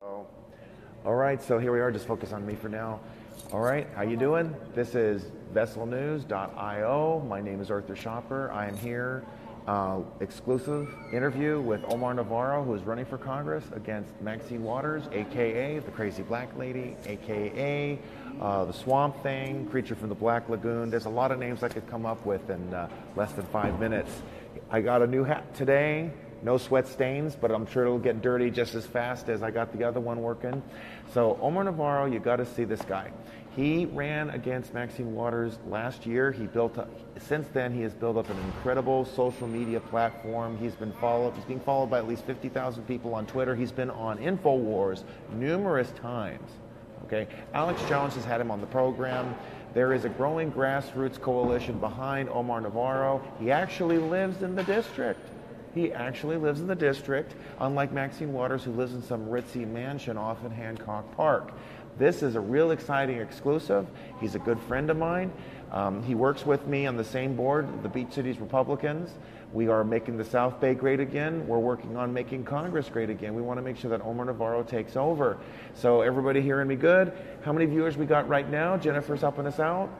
All right, so here we are. Just focus on me for now. All right, how you doing? This is vesselnews.io. My name is Arthur Shopper. I am here, exclusive interview with Omar Navarro, who is running for Congress against Maxine Waters, aka the Crazy Black Lady, aka the Swamp Thing, Creature from the Black Lagoon. There's a lot of names I could come up with in less than 5 minutes. I got a new hat today. No sweat stains, but I'm sure it'll get dirty just as fast as I got the other one working. So Omar Navarro, you got to see this guy. He ran against Maxine Waters last year. Since then, he has built up an incredible social media platform. He's being followed by at least 50,000 people on Twitter. He's been on InfoWars numerous times. Okay, Alex Jones has had him on the program. There is a growing grassroots coalition behind Omar Navarro. He actually lives in the district. He actually lives in the district, unlike Maxine Waters, who lives in some ritzy mansion off in Hancock Park. This is a real exciting exclusive. He's a good friend of mine. He works with me on the same board, the Beach Cities Republicans. We are making the South Bay great again. We're working on making Congress great again. We want to make sure that Omar Navarro takes over. So everybody hearing me good? How many viewers we got right now? Jennifer's helping us out.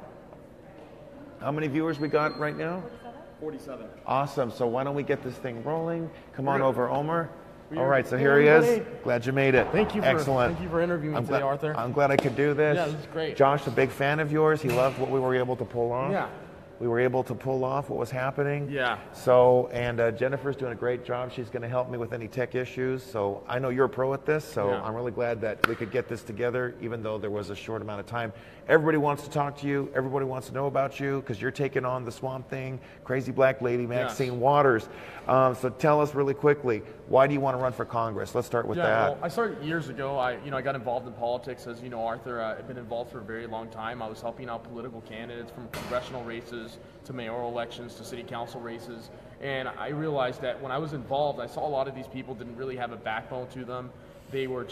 How many viewers we got right now? 47. Awesome. So why don't we get this thing rolling? Come on over, Omar. All right, so here he is. Glad you made it. Thank you. Excellent. Thank you for interviewing me today, Arthur. I'm glad I could do this. Yeah, this is great. Josh, a big fan of yours. He loved what we were able to pull off. Yeah. We were able to pull off what was happening. Yeah. So, and Jennifer's doing a great job. She's going to help me with any tech issues. So I know you're a pro at this, so Yeah. I'm really glad that we could get this together, even though there was a short amount of time. Everybody wants to talk to you. Everybody wants to know about you because you're taking on the Swamp Thing, Crazy Black Lady, Maxine Waters. So tell us really quickly, why do you want to run for Congress? Let's start with that. Well, I started years ago. I got involved in politics, as you know, Arthur. I've been involved for a very long time. I was helping out political candidates from congressional races to mayoral elections to city council races. And I realized that when I was involved, I saw a lot of these people didn't really have a backbone to them. They would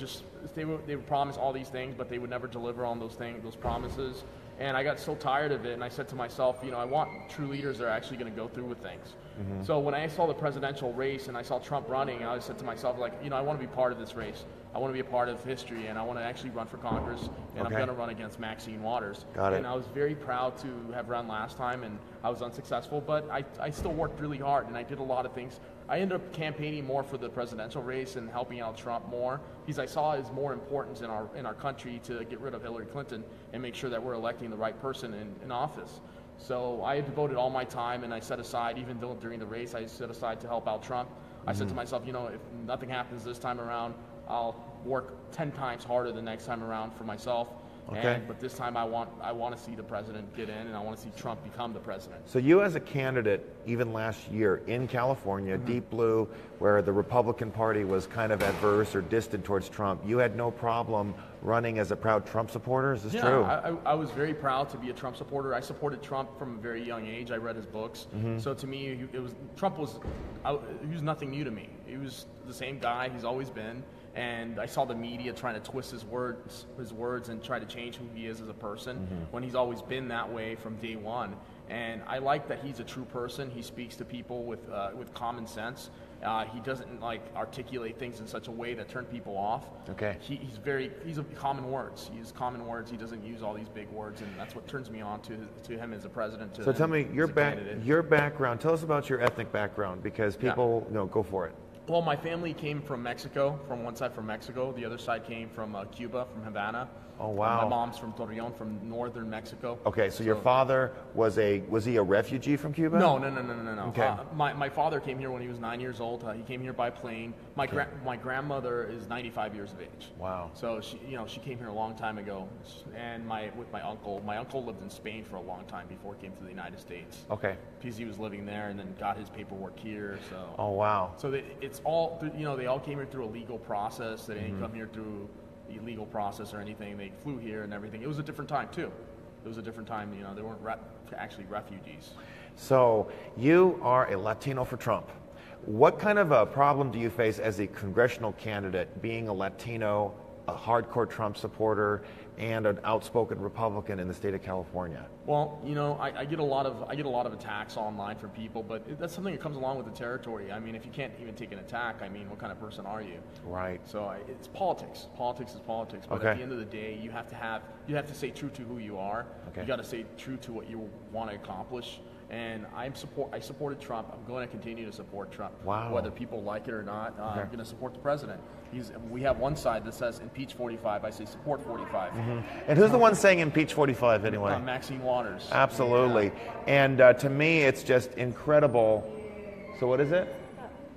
promise all these things, but they would never deliver on those promises. And I got so tired of it, and I said to myself, I want true leaders that are actually going to go through with things. Mm-hmm. So when I saw the presidential race and I saw Trump running, I said to myself, I want to be part of this race. I want to be a part of history, and I want to actually run for Congress, and I'm going to run against Maxine Waters. Got it. And I was very proud to have run last time, and I was unsuccessful, but I still worked really hard, and I did a lot of things. I ended up campaigning more for the presidential race and helping out Trump more because I saw it as more importance in our country to get rid of Hillary Clinton and make sure that we're electing the right person in office. So I devoted all my time, and I set aside, even though during the race, I set aside to help out Trump. I said to myself, if nothing happens this time around, I'll work 10 times harder the next time around for myself. Okay. But this time I want to see the president get in, and I want to see Trump become the president. So you as a candidate, even last year in California, Deep Blue, where the Republican Party was kind of adverse or distant towards Trump, you had no problem running as a proud Trump supporter? Is this true? I was very proud to be a Trump supporter. I supported Trump from a very young age. I read his books. Mm-hmm. So to me, Trump was nothing new to me. He was the same guy he's always been. And I saw the media trying to twist his words and try to change who he is as a person when he's always been that way from day one. And I like that he's a true person. He speaks to people with common sense. He doesn't articulate things in such a way that turn people off. Okay. He's a common words. He uses common words. He doesn't use all these big words, and that's what turns me on to him as a president. So tell me your background. Tell us about your ethnic background because people go for it. Well, my family came from Mexico, from one side from Mexico. The other side came from Cuba, from Havana. Oh, wow. My mom's from Torreon, from northern Mexico. Okay, so your father was he a refugee from Cuba? No. Okay. My father came here when he was 9 years old. He came here by plane. My grandmother is 95 years of age. Wow. So she came here a long time ago, and with my uncle. My uncle lived in Spain for a long time before he came to the United States. Okay. Because he was living there and then got his paperwork here. So. Oh, wow. So it's all they all came here through a legal process. They didn't come here through the legal process or anything. They flew here and everything. It was a different time too. It was a different time. They weren't actually refugees. So you are a Latino for Trump. What kind of a problem do you face as a congressional candidate being a Latino a hardcore Trump supporter and an outspoken Republican in the state of California? Well, you know, I get a lot of attacks online from people, but that's something that comes along with the territory. I mean, if you can't even take an attack, I mean, what kind of person are you? Right. So it's politics. Politics is politics. But at the end of the day, you have to stay true to who you are. Okay. You got to stay true to what you want to accomplish. And I supported Trump. I'm going to continue to support Trump. Wow. Whether people like it or not, I'm going to support the president. We have one side that says impeach 45. I say support 45. Mm-hmm. And who's the one saying impeach 45 anyway? Maxine Waters. Absolutely. Yeah. And to me, it's just incredible. So what is it?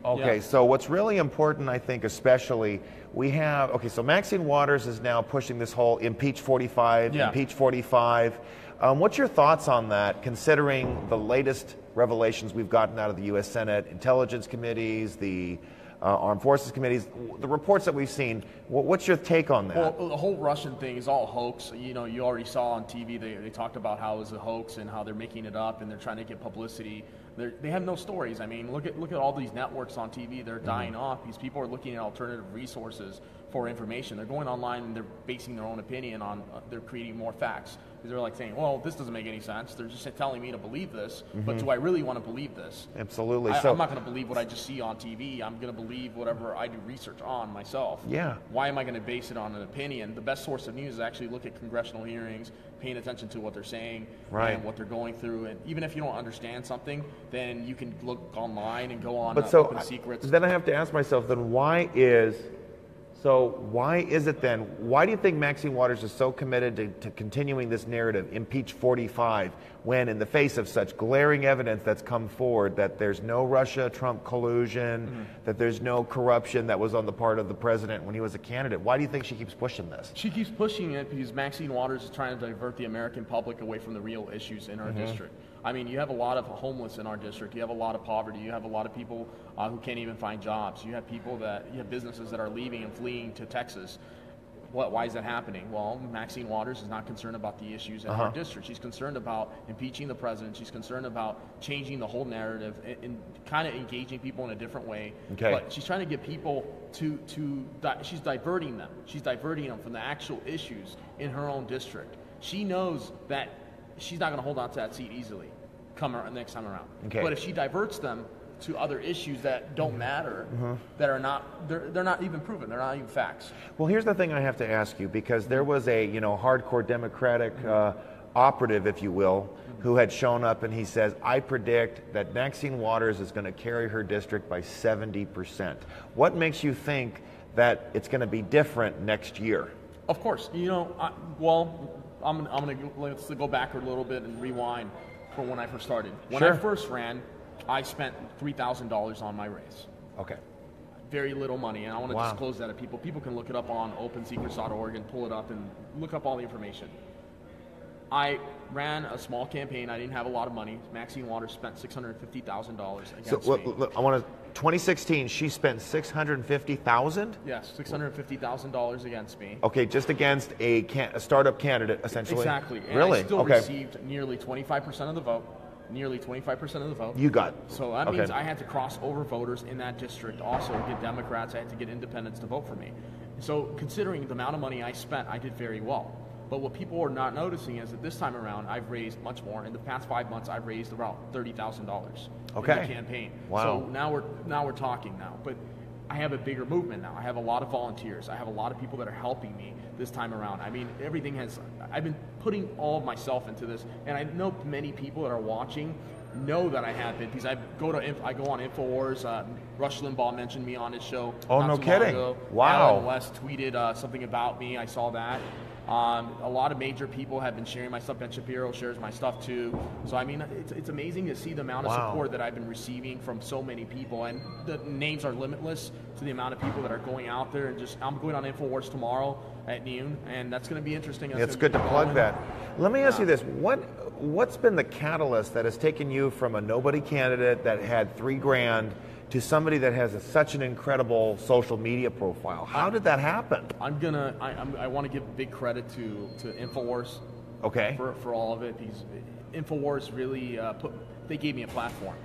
Okay, yeah. So what's really important, I think, especially, so Maxine Waters is now pushing this whole impeach 45, impeach 45. What's your thoughts on that, considering the latest revelations we've gotten out of the U.S. Senate, intelligence committees, the armed forces committees, the reports that we've seen? What's your take on that? Well, the whole Russian thing is all hoax. You know, you already saw on TV, they talked about how it was a hoax and how they're making it up and they're trying to get publicity. They have no stories. I mean, look at all these networks on TV. They're dying off. These people are looking at alternative resources for information. They're going online and they're basing their own opinion on, they're creating more facts. They're like saying, well, this doesn't make any sense. They're just telling me to believe this, but do I really want to believe this? Absolutely. I'm not going to believe what I just see on TV. I'm going to believe whatever I do research on myself. Yeah. Why am I going to base it on an opinion? The best source of news is actually look at congressional hearings, paying attention to what they're saying and what they're going through. And even if you don't understand something, then you can look online and go on Open Secrets. Then I have to ask myself, then why is it then, why do you think Maxine Waters is so committed to continuing this narrative, impeach 45, when in the face of such glaring evidence that's come forward that there's no Russia-Trump collusion, that there's no corruption that was on the part of the president when he was a candidate? Why do you think she keeps pushing this? She keeps pushing it because Maxine Waters is trying to divert the American public away from the real issues in our district. I mean, you have a lot of homeless in our district. You have a lot of poverty. You have a lot of people who can't even find jobs. You have businesses that are leaving and fleeing to Texas. Why is that happening? Well, Maxine Waters is not concerned about the issues in our district. She's concerned about impeaching the president. She's concerned about changing the whole narrative and kind of engaging people in a different way. Okay. But she's trying to get people she's diverting them. She's diverting them from the actual issues in her own district. She knows that she's not going to hold on to that seat easily next time around. Okay. But if she diverts them to other issues that don't matter, that are not, they're not even proven, they're not even facts. Well, here's the thing I have to ask you, because there was a hardcore Democratic operative, if you will, who had shown up and he says, I predict that Maxine Waters is going to carry her district by 70%. What makes you think that it's going to be different next year? Of course. Let's go backward a little bit and rewind from when I first started. When I first ran, I spent $3,000 on my race. Okay. Very little money, and I want to disclose that to people. People can look it up on opensecrets.org and pull it up and look up all the information. I ran a small campaign. I didn't have a lot of money. Maxine Waters spent $650,000 against me. 2016, she spent $650,000? Yes, $650,000 against me. Okay, just against a startup candidate, essentially. Exactly. And really? I still received nearly 25% of the vote. Nearly 25% of the vote. You got. So that means I had to cross over voters in that district. Also, to get Democrats, I had to get independents to vote for me. So considering the amount of money I spent, I did very well. But what people are not noticing is that this time around, I've raised much more. In the past 5 months, I've raised about $30,000 in the campaign. Wow. So now we're talking now. But I have a bigger movement now. I have a lot of volunteers. I have a lot of people that are helping me this time around. I mean, I've been putting all of myself into this, and I know many people that are watching know that I have been, because I go on InfoWars. Rush Limbaugh mentioned me on his show. Oh, no kidding! Wow. Alan West tweeted something about me. I saw that. A lot of major people have been sharing my stuff. Ben Shapiro shares my stuff too. So I mean, it's amazing to see the amount of support that I've been receiving from so many people, and the names are limitless to the amount of people that are going out there. And I'm going on InfoWars tomorrow at noon, and that's going to be interesting. It's good to plug that. Let me ask you this: what's been the catalyst that has taken you from a nobody candidate that had $3,000 to somebody that has such an incredible social media profile? How did that happen? I want to give big credit to InfoWars. Okay. For all of it, because InfoWars really they gave me a platform.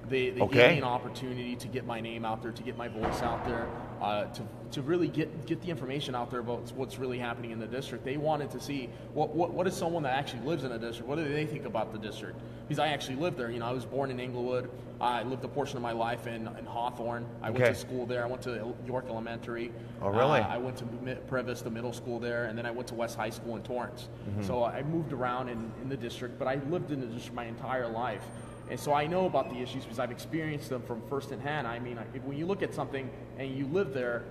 They gave me an opportunity to get my name out there, to get my voice out there. to really get the information out there about what's really happening in the district. They wanted to see what is someone that actually lives in a district, what do they think about the district? Because I actually lived there. I was born in Englewood. I lived a portion of my life in Hawthorne. I went to school there. I went to York Elementary. Oh, really? I went to Previs, the middle school there, and then I went to West High School in Torrance. So I moved around in the district, but I lived in the district my entire life. And so I know about the issues because I've experienced them from first hand. I mean, when you look at something and you live there,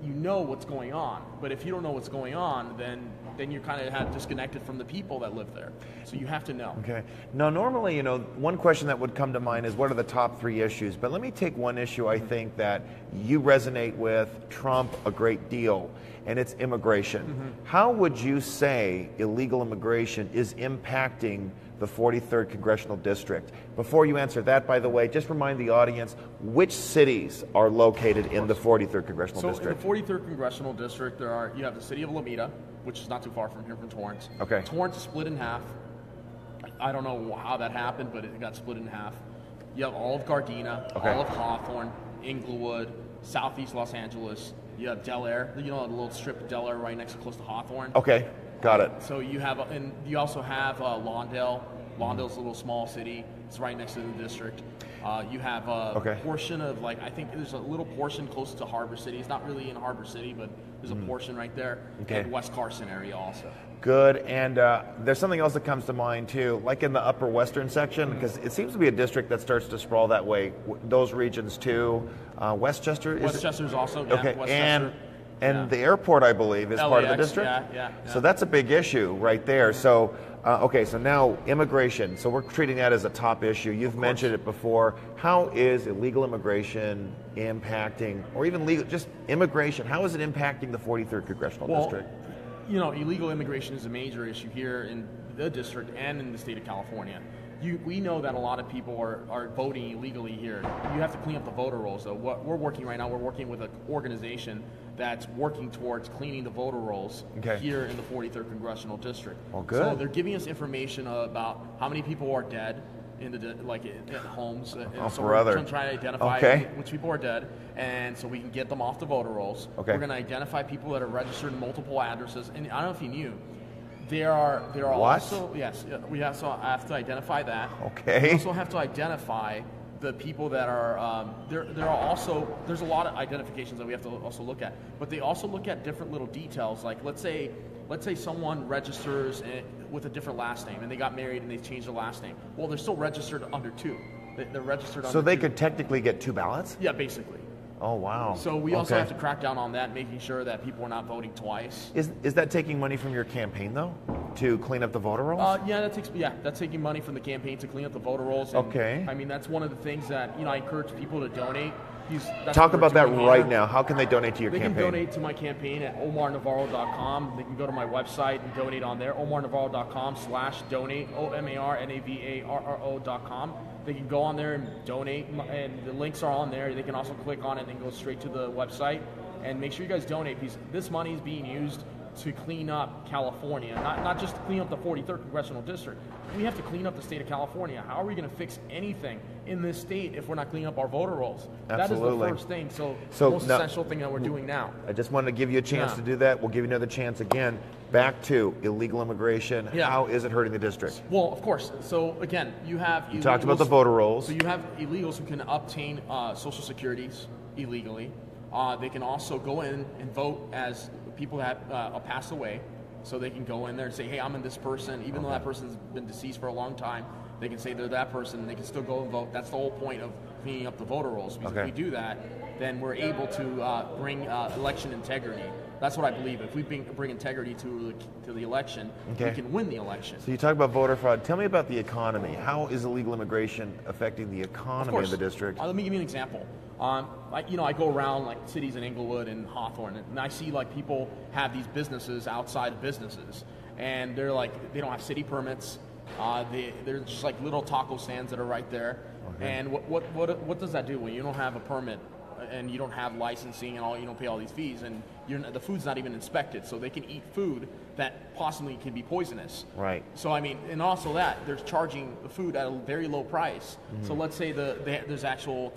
you know what's going on. But if you don't know what's going on, then you're kind of disconnected from the people that live there. So you have to know. Okay. Now, normally, one question that would come to mind is what are the top 3 issues? But let me take one issue I think that you resonate with, Trump, a great deal, and it's immigration. How would you say illegal immigration is impacting the 43rd Congressional District? Before you answer that, by the way, just remind the audience which cities are located in the 43rd Congressional District. So in the 43rd Congressional District, you have the city of Alameda, which is not too far from here from Torrance. Okay. Torrance is split in half. I don't know how that happened, but it got split in half. You have all of Gardena, all of Hawthorne, Englewood, Southeast Los Angeles. You have Del Air, the little strip of Del Air right next to close to Hawthorne. Okay. Got it. So you have, and you also have Lawndale. Lawndale's a little small city. It's right next to the district. You have a portion of, I think there's a little portion close to Harbor City. It's not really in Harbor City, but there's a portion right there. Okay. And West Carson area also. Good. And there's something else that comes to mind too, like in the upper western section, because it seems to be a district that starts to sprawl that way. Those regions too. Westchester? Westchester's also, yeah. Okay. Westchester. And the airport, I believe, is part of the district? Yeah. So that's a big issue right there. So, so now immigration. So we're treating that as a top issue. You've mentioned it before. How is illegal immigration impacting, or even just immigration, how is it impacting the 43rd Congressional District? Illegal immigration is a major issue here in the district and in the state of California. We know that a lot of people are voting illegally here. You have to clean up the voter rolls. So what we're working right now, we're working with an organization that's working towards cleaning the voter rolls here in the 43rd Congressional District. Well, good. So they're giving us information about how many people are dead in at homes. So we're going to try to identify which people are dead, and so we can get them off the voter rolls. Okay. We're going to identify people that are registered in multiple addresses. And I don't know if you knew, there are what? also, yes, we also have to identify that. Okay. We also have to identify the people that are, there are also, there's a lot of identifications that we have to also look at, but they also look at different little details, like let's say someone registers with a different last name and they got married and they changed their last name. Well, they're still registered under 2. They're registered under 2. So they could technically get 2 ballots? Yeah, basically. Oh, wow. So we also have to crack down on that, making sure that people are not voting twice. Is that taking money from your campaign, though, to clean up the voter rolls? That's taking money from the campaign to clean up the voter rolls. And, I mean, that's one of the things that, I encourage people to donate. Talk about that right now. How can they donate to your campaign? They can donate to my campaign at omarnavarro.com. They can go to my website and donate on there, omarnavarro.com/donate, OMARNAVARRO.com. They can go on there and donate, and the links are on there. They can also click on it and go straight to the website. And make sure you guys donate, because this money is being used to clean up California, not just to clean up the 43rd Congressional District. We have to clean up the state of California. How are we going to fix anything in this state if we're not cleaning up our voter rolls? Absolutely. That is the first thing. So the most essential thing that we're doing now. I just wanted to give you a chance to do that. We'll give you another chance again. Back to illegal immigration. How is it hurting the district? Well, of course. So again, you have you talked about the voter rolls. So you have illegals who can obtain Social Securities illegally. They can also go in and vote as people that have passed away. So they can go in there and say, hey, I'm in this person. Even though that person's been deceased for a long time, they can say they're that person, and they can still go and vote. That's the whole point of cleaning up the voter rolls. Because if we do that, then we're able to bring election integrity. That's what I believe. If we bring integrity to the election, we can win the election. So you talk about voter fraud. Tell me about the economy. How is illegal immigration affecting the economy of the district? Let me give you an example. I go around cities in Englewood and Hawthorne, and I see people have these businesses outside of businesses, and they're they don't have city permits. They're just little taco stands that are right there. And what does that do when you don't have a permit and you don't have licensing and you don't pay all these fees, and the food's not even inspected, so they can eat food that possibly can be poisonous. Right. So and also that they're charging the food at a very low price. So let's say there's actual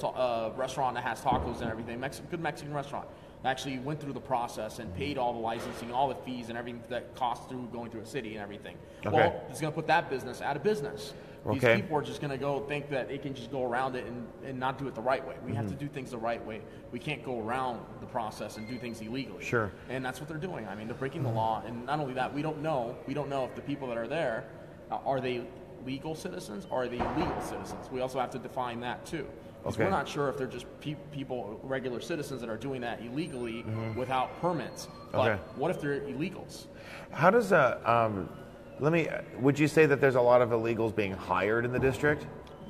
restaurant that has tacos and everything, good Mexican restaurant. actually went through the process and paid all the licensing, all the fees and everything that costs through going through a city and everything. Okay. Well, it's going to put that business out of business. These Okay. people are just going to go think that they can just go around it and not do it the right way. We have to do things the right way. We can't go around the process and do things illegally. Sure. And that's what they're doing. I mean, they're breaking the law. And not only that, we don't know if the people that are there, are they legal citizens or are they illegal citizens? We also have to define that too. Because Okay. we're not sure if they're just people, regular citizens that are doing that illegally without permits. But Okay. what if they're illegals? How does would you say that there's a lot of illegals being hired in the district?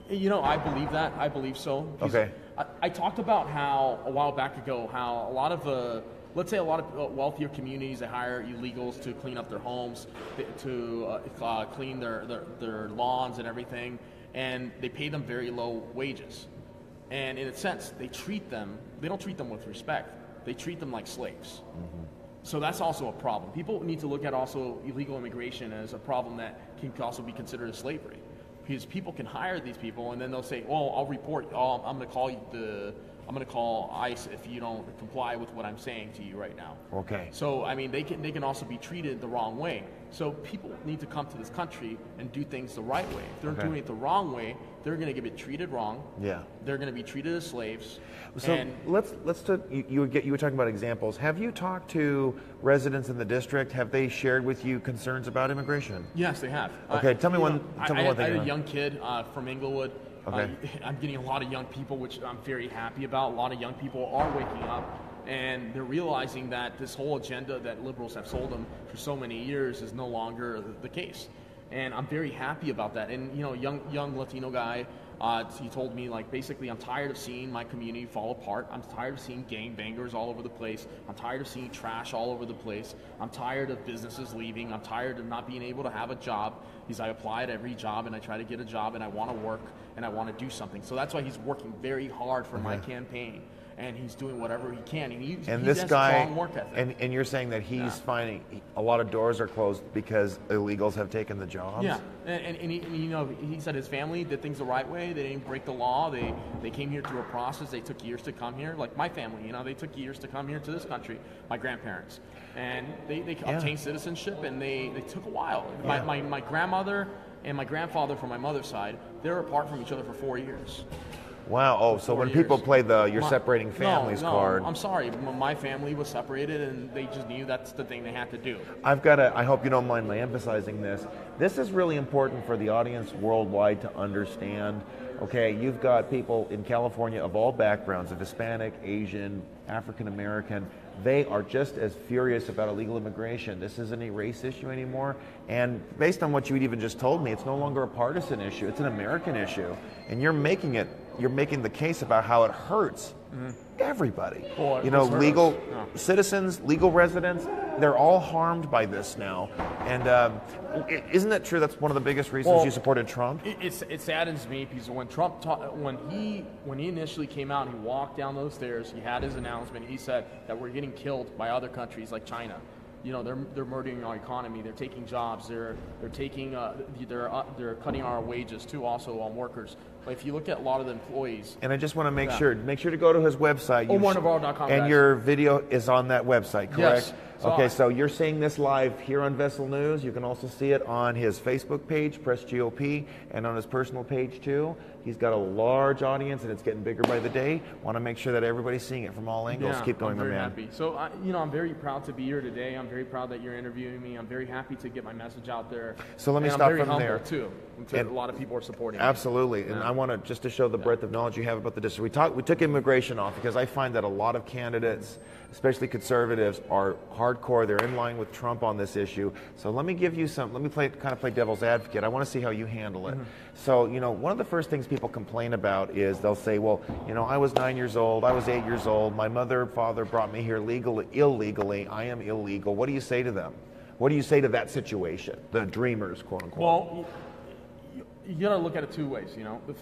You know, I believe that. I believe so. Okay. I talked about how a while back ago how a lot of let's say a lot of wealthier communities, they hire illegals to clean up their homes, to clean their lawns and everything, and they pay them very low wages. And in a sense, they don't treat them with respect. They treat them like slaves. So that's also a problem. People need to look at also illegal immigration as a problem that can also be considered as slavery. Because people can hire these people and then they'll say, "Oh, I'll report. Oh, I'm going to call ICE if you don't comply with what I'm saying to you right now." Okay. So I mean, they can also be treated the wrong way. So people need to come to this country and do things the right way. If they're Okay. doing it the wrong way, they're going to get treated wrong. Yeah. They're going to be treated as slaves. So and let's talk, you were talking about examples. Have you talked to residents in the district? Have they shared with you concerns about immigration? yes, they have. Okay, tell me one I thing. had a young kid from Inglewood. Okay. I'm getting a lot of young people, which I'm very happy about. A lot of young people are waking up, and they're realizing that this whole agenda that liberals have sold them for so many years is no longer the case. And I'm very happy about that. And you know, young Latino guy, he told me, like, basically, I'm tired of seeing my community fall apart. I'm tired of seeing gangbangers all over the place. I'm tired of seeing trash all over the place. I'm tired of businesses leaving. I'm tired of not being able to have a job. I apply at every job and I try to get a job and I want to work and I want to do something. So that's why he's working very hard for my campaign. And he's doing whatever he can. And he This has guy, strong work ethic. and you're saying that he's finding a lot of doors are closed because illegals have taken the jobs? Yeah, and you know, he said his family did things the right way. They didn't break the law. They came here through a process. They took years to come here. Like my family, you know, they took years to come here to this country. My grandparents, and they obtained citizenship, and they took a while. Yeah. My grandmother and my grandfather from my mother's side, they're apart from each other for 4 years. Wow. Oh, so when people play you're separating families card. I'm sorry. My family was separated, and they just knew that's the thing they had to do. I hope you don't mind my emphasizing this. This is really important for the audience worldwide to understand. Okay, you've got people in California of all backgrounds, of Hispanic, Asian, African American. They are just as furious about illegal immigration. This isn't a race issue anymore. And based on what you even just told me, it's no longer a partisan issue. It's an American issue. And you're making the case about how it hurts everybody. Well, you know, it's hurt legal us. Yeah. citizens, legal residents, they're all harmed by this now. And isn't that true? That's one of the biggest reasons you supported Trump? It saddens me because when Trump when he initially came out and he walked down those stairs, he had his announcement. He said that we're getting killed by other countries like China. You know, they're murdering our economy. They're taking jobs. They're taking they're cutting our wages too, also on workers. But if you look at a lot of the employees, And I just want to make sure to go to his website. OmarNavarro.com, And guys. your video is on that website, correct? Yes. So Okay, so you're seeing this live here on Vessel News. You can also see it on his Facebook page, Press GOP, and on his personal page too. He's got a large audience, and it's getting bigger by the day. Want to make sure that everybody's seeing it from all angles. Yeah, Keep going, I'm my very man. happy. So, I'm very proud to be here today. I'm very proud that you're interviewing me. I'm very happy to get my message out there. So let me And stop I'm very from humble there. too. A lot of people are supporting Absolutely, and Yeah. I want to just to show the breadth of knowledge you have about the district. We took immigration off because I find that a lot of candidates, especially conservatives, are hardcore. They're in line with Trump on this issue. So let me give you some. Let me play devil's advocate. I want to see how you handle it. So one of the first things people complain about is they'll say, well, I was 9 years old, I was 8 years old, my mother and father brought me here illegally. I am illegal. What do you say to them? What do you say to that situation? The dreamers, quote unquote. Well, you got to look at it two ways.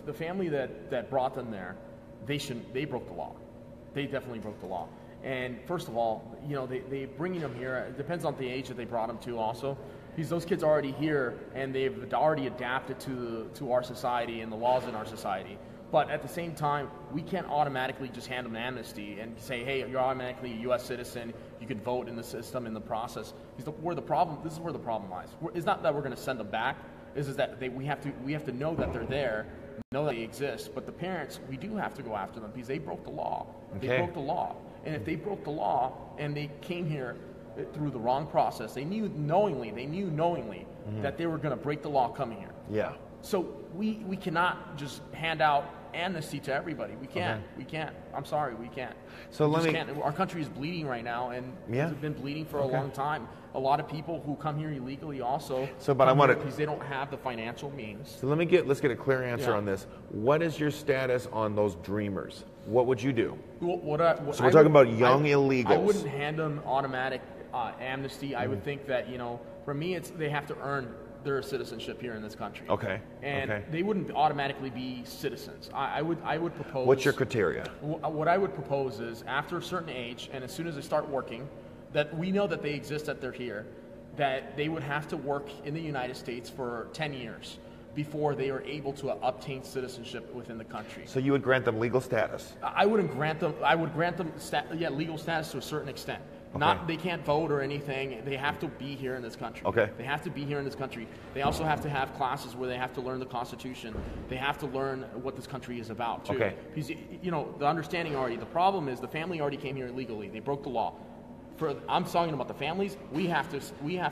The family that brought them there, they broke the law. They definitely broke the law. And first of all, they bringing them here. It depends on the age that they brought them to. Also, because those kids are already here and they've already adapted to our society and the laws in our society. But at the same time, we can't automatically just hand them an amnesty and say, hey, you're automatically a U.S. citizen. You can vote in the system, in the process. This is where the problem lies. It's not that we're going to send them back. This is that we have to know that they're there, know that they exist. But the parents, we do have to go after them because they broke the law. Okay. They broke the law. And if they broke the law and they came here through the wrong process, they knew knowingly that they were going to break the law coming here. Yeah. So we cannot just hand out amnesty to everybody. We can't. Okay. We can't. I'm sorry, we can't. So we can't. Our country is bleeding right now, and yeah. it's been bleeding for a long time. A lot of people who come here illegally also. But I want to, because they don't have the financial means. So let's get a clear answer on this. What is your status on those dreamers? What would you do? So we're talking about young illegals. I wouldn't hand them automatic amnesty. I would think that, for me, they have to earn their citizenship here in this country. Okay. And they wouldn't automatically be citizens. I would propose. What's your criteria? What I would propose is after a certain age, and as soon as they start working, that we know that they exist, that they're here, that they would have to work in the United States for 10 years before they are able to obtain citizenship within the country. So you would grant them legal status? I wouldn't grant them. I would grant them legal status to a certain extent. Okay. They can't vote or anything. They have to be here in this country. Okay. They have to be here in this country. They also have to have classes where they have to learn the Constitution. They have to learn what this country is about too. Okay. Because the understanding already. The problem is the family already came here illegally. They broke the law. I'm talking about the families. We have to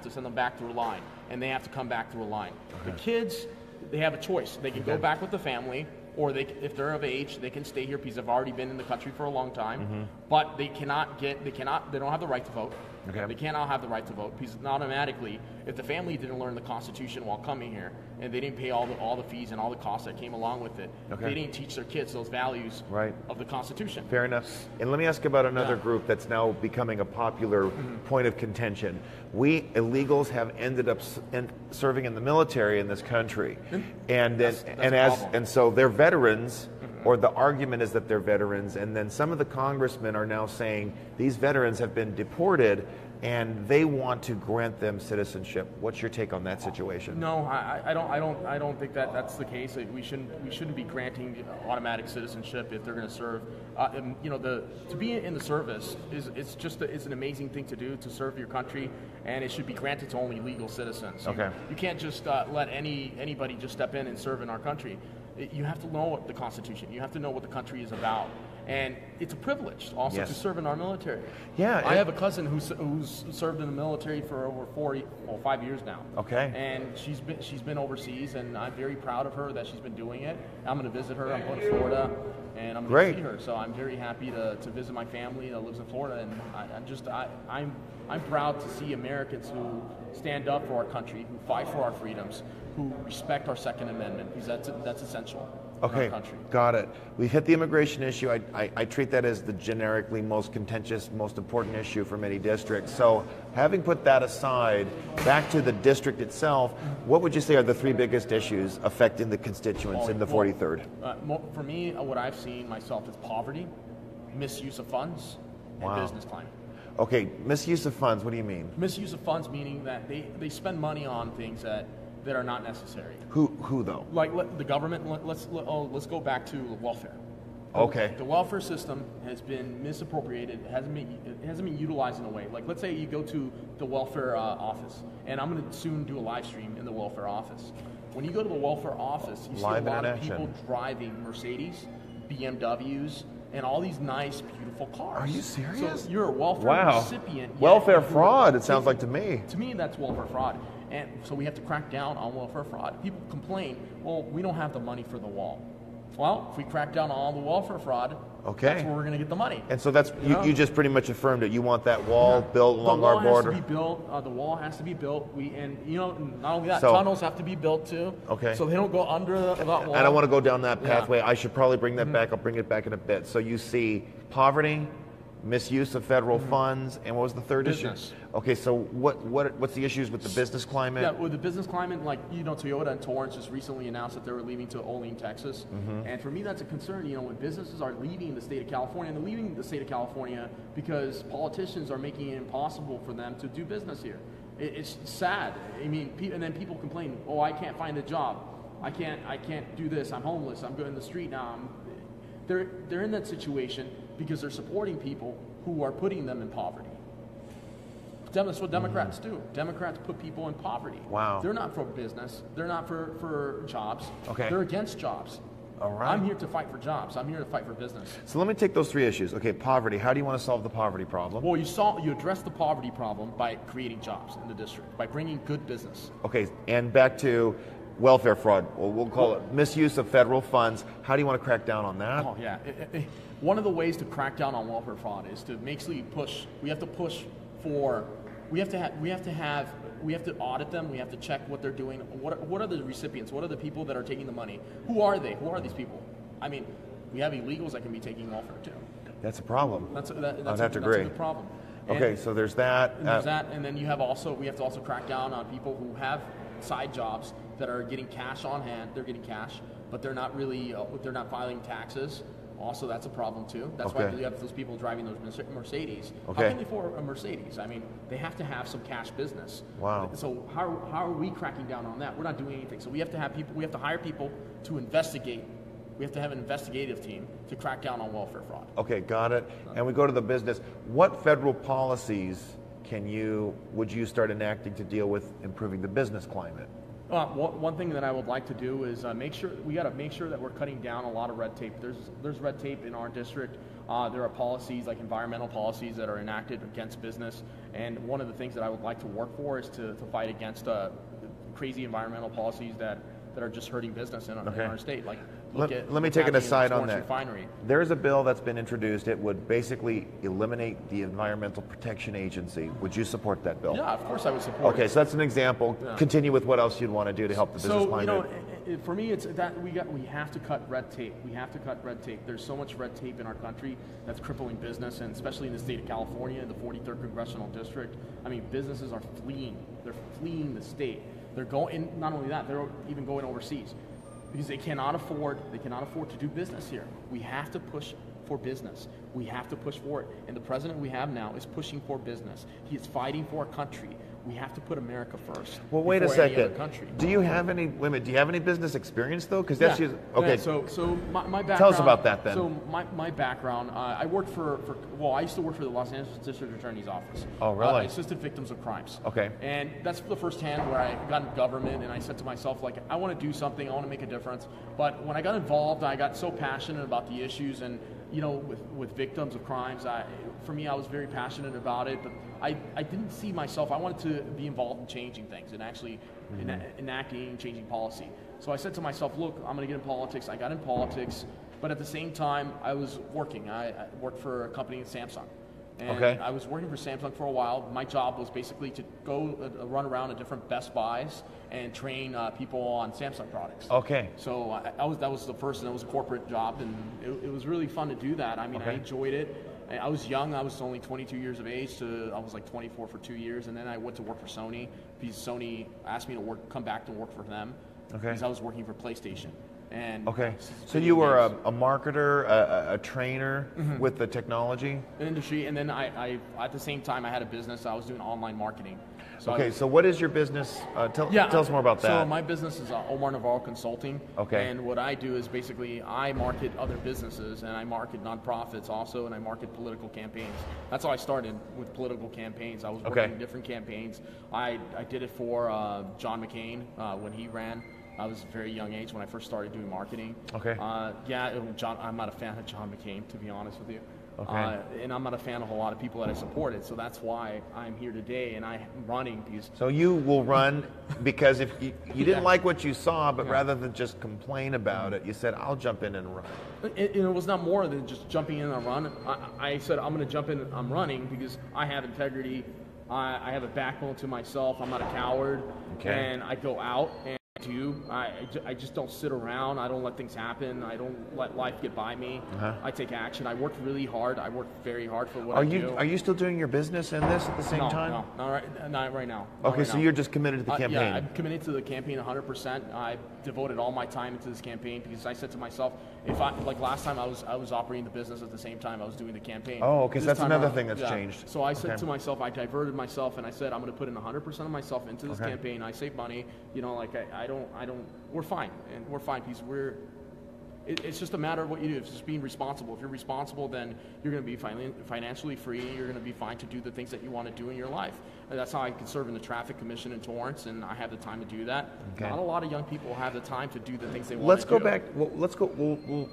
send them back through a line, and they have to come back through a line. Okay. The kids, they have a choice. They can go back with the family, or if they're of age, they can stay here because they've already been in the country for a long time. But they don't have the right to vote. Okay. They cannot have the right to vote because automatically, if the family didn't learn the Constitution while coming here, and they didn't pay all the fees and all the costs that came along with it, they didn't teach their kids those values of the Constitution. Fair enough. And let me ask about another group that's now becoming a popular point of contention. We illegals have ended up serving in the military in this country, and so they're veterans. Or the argument is that they're veterans, and then some of the congressmen are now saying these veterans have been deported and they want to grant them citizenship. What's your take on that situation? No, I don't think that's the case. We shouldn't be granting automatic citizenship if they're going to serve. To be in the service it's an amazing thing to do, to serve your country, and it should be granted to only legal citizens. Okay. You can't just let anybody just step in and serve in our country. You have to know the Constitution. You have to know what the country is about. And it's a privilege also to serve in our military. Yeah, I have a cousin who's served in the military for over 5 years now. Okay. And she's been overseas, and I'm very proud of her that she's been doing it. I'm going to visit her. I'm going to Florida, and I'm going to see her. So I'm very happy to visit my family that lives in Florida, and I'm proud to see Americans who stand up for our country, who fight for our freedoms, who respect our Second Amendment, because that's essential. Okay, got it. We hit the immigration issue. I treat that as the generically most contentious, most important issue for many districts. So having put that aside, back to the district itself, what would you say are the three biggest issues affecting the constituents in the 43rd? For me, what I've seen myself is poverty, misuse of funds, and business climate. Okay, misuse of funds, what do you mean? Misuse of funds meaning that they spend money on things that are not necessary. Who though? Like the government. Let's go back to welfare. Okay. The welfare system has been misappropriated. It hasn't been utilized in a way. Like, let's say you go to the welfare office, and I'm going to soon do a live stream in the welfare office. When you go to the welfare office, you see a lot of people driving Mercedes, BMWs, and all these nice, beautiful cars. Are you serious? So you're a welfare recipient. Welfare fraud, it sounds like to me. To me, that's welfare fraud. And so we have to crack down on welfare fraud. People complain, well, we don't have the money for the wall. Well, if we crack down on all the welfare fraud, that's where we're going to get the money. And so that's you just pretty much affirmed it. You want that wall built along our border. The wall has to be built. The wall has to be built. Not only that, tunnels have to be built too. Okay. So they don't go under that wall. I don't want to go down that pathway. I should probably bring that back. I'll bring it back in a bit. So you see poverty, misuse of federal funds, and what was the third issue? Okay, so what's the issues with the business climate? Yeah, with the business climate, Toyota and Torrance just recently announced that they were leaving to Olean, Texas. And for me, that's a concern, when businesses are leaving the state of California, and they're leaving the state of California because politicians are making it impossible for them to do business here. It's sad. I mean, and then people complain, I can't find a job. I can't do this. I'm homeless. I'm going in the street now. They're in that situation because they're supporting people who are putting them in poverty. That's what Democrats do. Democrats put people in poverty. Wow. They're not for business. They're not for jobs. Okay. They're against jobs. All right. I'm here to fight for jobs. I'm here to fight for business. So let me take those 3 issues. Okay, poverty. How do you want to solve the poverty problem? Well, you address the poverty problem by creating jobs in the district, by bringing good business. Okay, and back to welfare fraud. Well, we'll call it misuse of federal funds. How do you want to crack down on that? Oh yeah. One of the ways to crack down on welfare fraud is to basically push. We have to push for. We have to audit them. We have to check what they're doing. What are the recipients? What are the people that are taking the money? Who are they? Who are these people? I mean, we have illegals that can be taking welfare too. That's a problem. That's a good problem. Okay, so there's that. And then we have to also crack down on people who have side jobs that are getting cash on hand. They're getting cash, but they're not really they're not filing taxes. Also, that's a problem too. That's why you have those people driving those Mercedes. Okay. How can they afford a Mercedes? I mean, they have to have some cash business. Wow. So how are we cracking down on that? We're not doing anything. So we have to have people. We have to hire people to investigate. We have to have an investigative team to crack down on welfare fraud. Okay, got it. And we go to the business. What federal policies would you start enacting to deal with improving the business climate? One thing that I would like to do is make sure that we're cutting down a lot of red tape. There's red tape in our district. There are policies like environmental policies that are enacted against business, and one of the things that I would like to work for is to fight against crazy environmental policies that are just hurting business in our state. Like let me take an aside on that. Refinery. There's a bill that's been introduced. It would basically eliminate the Environmental Protection Agency. Would you support that bill? Yeah, of course I would support it. Okay, so that's an example. Yeah. Continue with what else you'd want to do to help the business climate. For me, it's that we have to cut red tape. We have to cut red tape. There's so much red tape in our country that's crippling business, and especially in the state of California, in the 43rd Congressional District. I mean, businesses are fleeing. They're fleeing the state. They're going. Not only that, they're even going overseas because they cannot afford to do business here. We have to push for business. We have to push for it. And the president we have now is pushing for business. He is fighting for our country. We have to put America first. Well, wait a second. Do you have any business experience though? Because that's okay. Yeah, so my background. Tell us about that then. So my background, I worked I used to work for the Los Angeles District Attorney's Office. Oh, really? I assisted victims of crimes. Okay. And that's the first hand where I got in government, and I said to myself, like, I want to do something. I want to make a difference. But when I got involved, I got so passionate about the issues, and with victims of crimes, I was very passionate about it. But I didn't see myself. I wanted to be involved in changing things and actually enacting and changing policy. So I said to myself, look, I'm going to get in politics. I got in politics, but at the same time, I was working. I worked for a company in Samsung. And I was working for Samsung for a while. My job was basically to go run around to different Best Buys and train people on Samsung products. Okay. So that was the first, and it was a corporate job, and it was really fun to do that. I mean, I enjoyed it. I was young. I was only 22 years of age. I was like 24 for 2 years, and then I went to work for Sony because Sony asked me to come back to work for them because I was working for PlayStation. And so you were a marketer, a trainer with the technology industry, and then I at the same time I had a business. I was doing online marketing. So what is your business? Tell us more about that. So my business is Omar Navarro Consulting. Okay. And what I do is basically I market other businesses, and I market nonprofits also, and I market political campaigns. That's how I started with political campaigns. I was working different campaigns. I did it for John McCain when he ran. I was a very young age when I first started doing marketing. Okay. I'm not a fan of John McCain, to be honest with you. Okay. And I'm not a fan of a lot of people that I supported, so that's why I'm here today, and I'm running because... So you will run because if you didn't like what you saw, but rather than just complain about it, you said, I'll jump in and run. It was not more than just jumping in and run. I said, I'm going to jump in and I'm running because I have integrity. I have a backbone to myself. I'm not a coward. And I go out and I just don't sit around. I don't let things happen. I don't let life get by me. I take action. I work really hard. I work very hard for what I do. Are you still doing your business and this at the same time? No, not right now. So you're just committed to the campaign? Yeah, I'm committed to the campaign 100%. I devoted all my time into this campaign because I said to myself, last time I was operating the business at the same time I was doing the campaign. Oh, okay, so that's another thing that's changed. So I said to myself, I diverted myself and I said, I'm going to put in 100% of myself into this campaign. I save money. I we're fine, and we're fine because it's just a matter of what you do. It's just being responsible. If you're responsible, then you're going to be financially free. You're going to be fine to do the things that you want to do in your life. And that's how I can serve in the traffic commission in Torrance, and I have the time to do that. Okay. Not a lot of young people have the time to do the things they want Let's to go do. back. Well,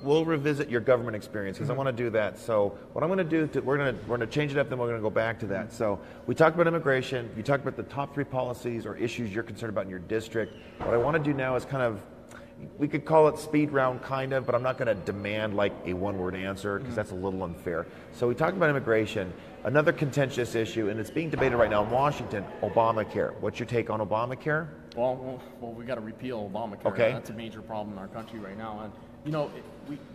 we'll revisit your government experience because I want to do that. So what I'm going to do, we're going to change it up, then we're going to go back to that. So we talked about immigration. You talked about the top 3 policies or issues you're concerned about in your district. What I want to do now is kind of, we could call it speed round kind of, but I'm not going to demand like a one-word answer because that's a little unfair. So we talked about immigration, another contentious issue, and it's being debated right now in Washington, Obamacare. What's your take on Obamacare? Well, we got to repeal Obamacare. Okay. That's a major problem in our country right now. And, you know,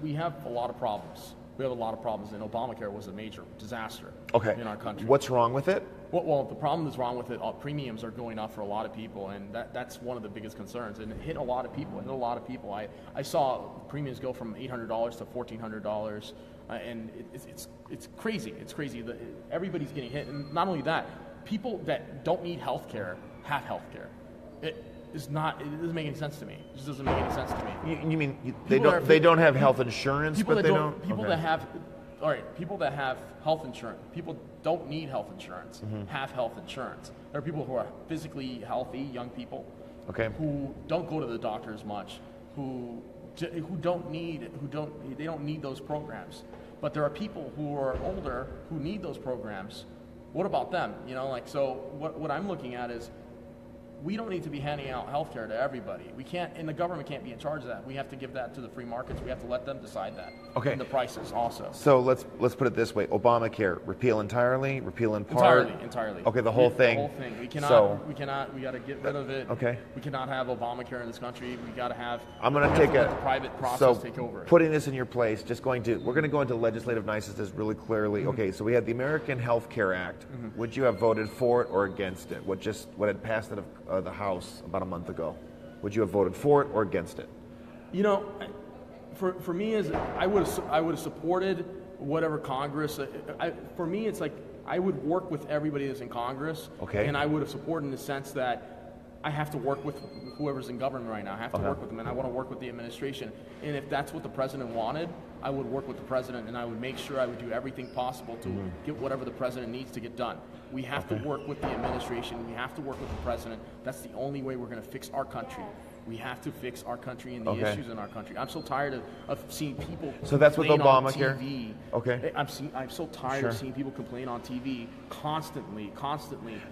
we have a lot of problems. We have a lot of problems, and Obamacare was a major disaster in our country. What's wrong with it? Well, the problem that's wrong with it, premiums are going up for a lot of people, and that's one of the biggest concerns. And it hit a lot of people. I saw premiums go from $800 to $1,400, and it's crazy. It's crazy. Everybody's getting hit, and not only that, people that don't need health care have health care. It doesn't make any sense to me. It just doesn't make any sense to me. You mean they don't have health insurance, but they don't? People that have, all right, people that have health insurance, people don't need health insurance, have health insurance. There are people who are physically healthy, young people, who don't go to the doctor as much, who don't need those programs. But there are people who are older who need those programs. What about them? You know, like, so what I'm looking at is, we don't need to be handing out health care to everybody. We can't, and the government can't be in charge of that. We have to give that to the free markets. We have to let them decide that. Okay. And the prices also. So let's put it this way: Obamacare, repeal entirely, repeal in part. Entirely. Okay, the whole thing. The whole thing. We cannot. We got to get rid of it. Okay. We cannot have Obamacare in this country. We got to have. I'm going to take let the private process take over. Putting this in your place, we're going to go into legislative niceties really clearly. Okay, so we had the American Health Care Act. Would you have voted for it or against it? What had passed out of the House about a month ago? Would you have voted for it or against it? You know, for me, I would have supported whatever Congress. For me, it's like I would work with everybody that's in Congress, and I would have supported in the sense that I have to work with whoever's in government right now. I have to work with them, and I want to work with the administration. And if that's what the president wanted, I would work with the president, and I would make sure I would do everything possible to get whatever the president needs to get done. We have to work with the administration. We have to work with the president. That's the only way we're going to fix our country. We have to fix our country and the issues in our country. I'm so tired of seeing people. So that's with Obamacare. On TV. Okay. I'm so tired of seeing people complain on TV constantly.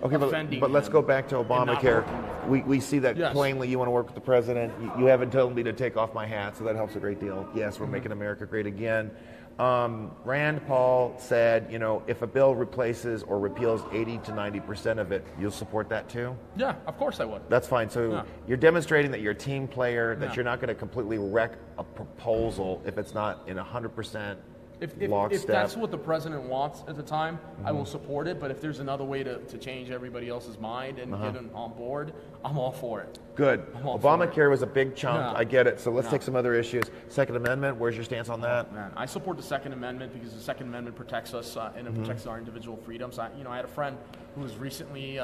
Okay, offending but let's go back to Obamacare. We see that plainly. You want to work with the president. You haven't told me to take off my hat, so that helps a great deal. Yes, we're making America great again. Rand Paul said, if a bill replaces or repeals 80 to 90% of it, you'll support that too? Yeah, of course I would. That's fine. So you're demonstrating that you're a team player, that you're not going to completely wreck a proposal if it's not in 100% If that's what the president wants at the time, I will support it. But if there's another way to change everybody else's mind and get them on board, I'm all for it. Good. Obamacare was a big chunk. Yeah. I get it. So let's take some other issues. Second Amendment, where's your stance on that? Man, I support the Second Amendment because the Second Amendment protects us and it protects our individual freedoms. I had a friend who was recently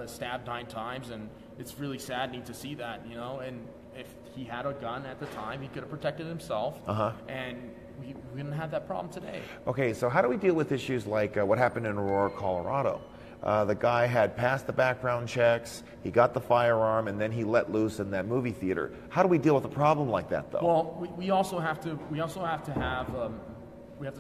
stabbed 9 times, and it's really saddening to see that, and if he had a gun at the time, he could have protected himself. And we didn't have that problem today. Okay, so how do we deal with issues like what happened in Aurora, Colorado? The guy had passed the background checks, he got the firearm, and then he let loose in that movie theater. How do we deal with a problem like that, though? Well, we also have to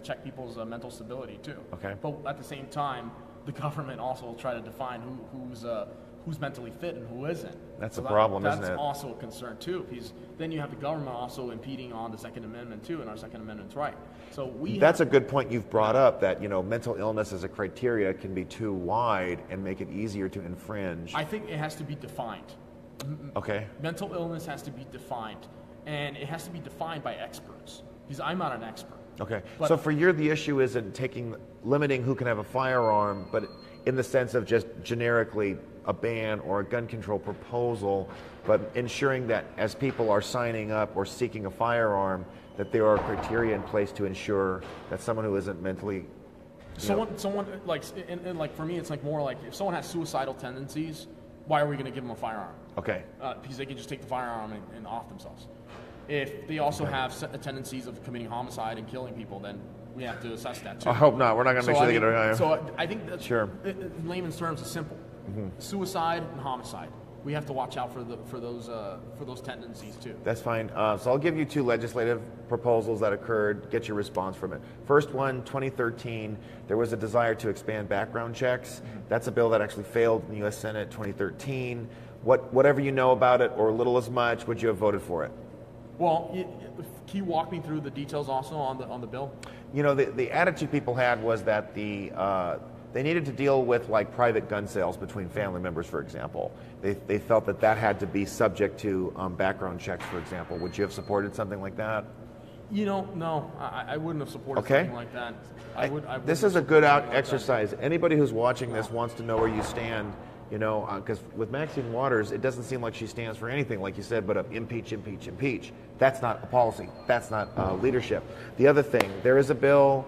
check people's mental stability too. Okay. But at the same time, the government also will try to define who's mentally fit and who isn't. That's a problem, isn't it? That's also a concern too, because then you have the government also impeding on the Second Amendment too, and our Second Amendment's right. So that's a good point you've brought up, that mental illness as a criteria can be too wide and make it easier to infringe. I think it has to be defined. Okay. Mental illness has to be defined, and it has to be defined by experts, because I'm not an expert. Okay. So for you, the issue isn't limiting who can have a firearm, but in the sense of just generically a ban or a gun control proposal, but ensuring that as people are signing up or seeking a firearm, that there are criteria in place to ensure that someone who isn't mentally... Someone like for me, it's like more like if someone has suicidal tendencies, why are we going to give them a firearm? Okay. Because they can just take the firearm and off themselves. If they also have tendencies of committing homicide and killing people, then we have to assess that too. I hope not. We're not going to make sure they get a... So I think that's, sure. In layman's terms, it's simple. Suicide and homicide. We have to watch out for those tendencies too. That's fine. So I'll give you 2 legislative proposals that occurred. Get your response from it. First one, 2013, there was a desire to expand background checks. That's a bill that actually failed in the U.S. Senate 2013. Whatever you know about it, or little as much, would you have voted for it? Well, can you walk me through the details also on the bill? You know, the attitude people had was that they needed to deal with like private gun sales between family members, for example. They felt that had to be subject to background checks, for example. Would you have supported something like that? You know, no, I wouldn't have supported something like that. This is a good exercise. Anybody who's watching this wants to know where you stand. You know, because with Maxine Waters, it doesn't seem like she stands for anything, like you said, but impeach, impeach, impeach. That's not a policy. That's not leadership. The other thing, there is a bill.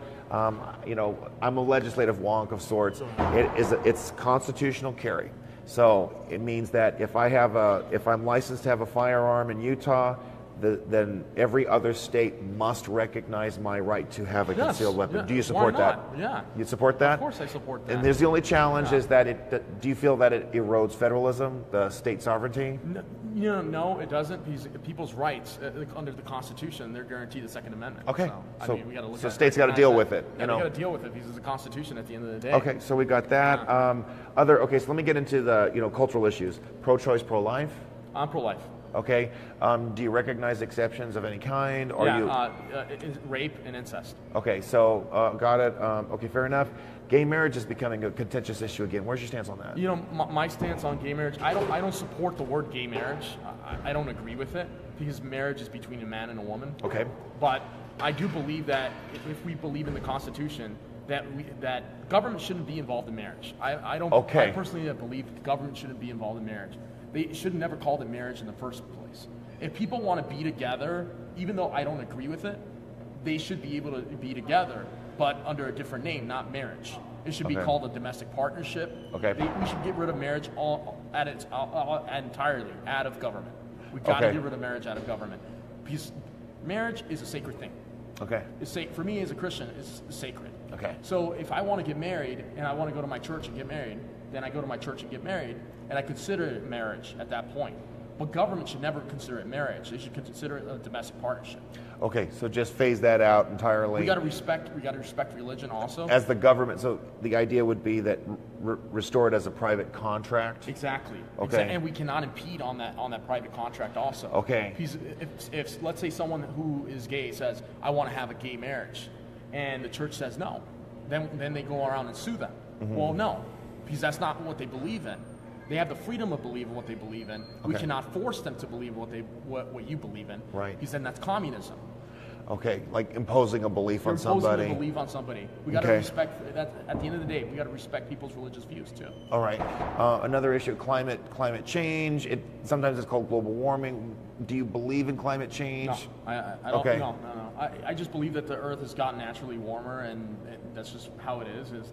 You know, I'm a legislative wonk of sorts. It's constitutional carry. So it means that if I'm licensed to have a firearm in Utah, then every other state must recognize my right to have a concealed weapon. Yeah. Do you support that? Yeah. You support that? Of course I support that. And there's the only challenge is that do you feel that it erodes federalism, the state sovereignty? No, it doesn't. Because people's rights under the Constitution, they're guaranteed the Second Amendment. Okay. So we got to look so at states got to deal with it. Yeah, they got to deal with it because it's the Constitution at the end of the day. Okay, so we got that. So let me get into the cultural issues. Pro-choice, pro-life. I'm pro-life. Okay. Do you recognize exceptions of any kind? Rape and incest. Okay, so got it. Okay, fair enough. Gay marriage is becoming a contentious issue again. Where's your stance on that? You know, my stance on gay marriage, I don't support the word gay marriage. I don't agree with it because marriage is between a man and a woman. Okay. But I do believe that if we believe in the Constitution, that government shouldn't be involved in marriage. I personally believe government shouldn't be involved in marriage. They should have never called it marriage in the first place. If people want to be together, even though I don't agree with it, they should be able to be together, but under a different name, not marriage. It should be called a domestic partnership. Okay. We should get rid of marriage entirely out of government. We've got to get rid of marriage out of government. Because marriage is a sacred thing. Okay. For me as a Christian, it's sacred. Okay. So if I want to get married and I want to go to my church and get married, then I go to my church and get married, and I consider it marriage at that point. But government should never consider it marriage. They should consider it a domestic partnership. Okay, so just phase that out entirely. We got to respect religion also. As the government, so the idea would be that restore it as a private contract. Exactly. Okay. And we cannot impede on that private contract also. Okay. Because if let's say someone who is gay says, I want to have a gay marriage, and the church says no, then they go around and sue them. Mm-hmm. Well, no, because that's not what they believe in. They have the freedom of believing what they believe in. We cannot force them to believe what you believe in. Right. Because then that's communism. Okay, like imposing a belief on somebody. Imposing a belief on somebody. We got to respect that. At the end of the day, we got to respect people's religious views too. All right. Another issue: climate change. Sometimes it's called global warming. Do you believe in climate change? No, I don't. Okay. No. I just believe that the Earth has gotten naturally warmer, and that's just how it is. It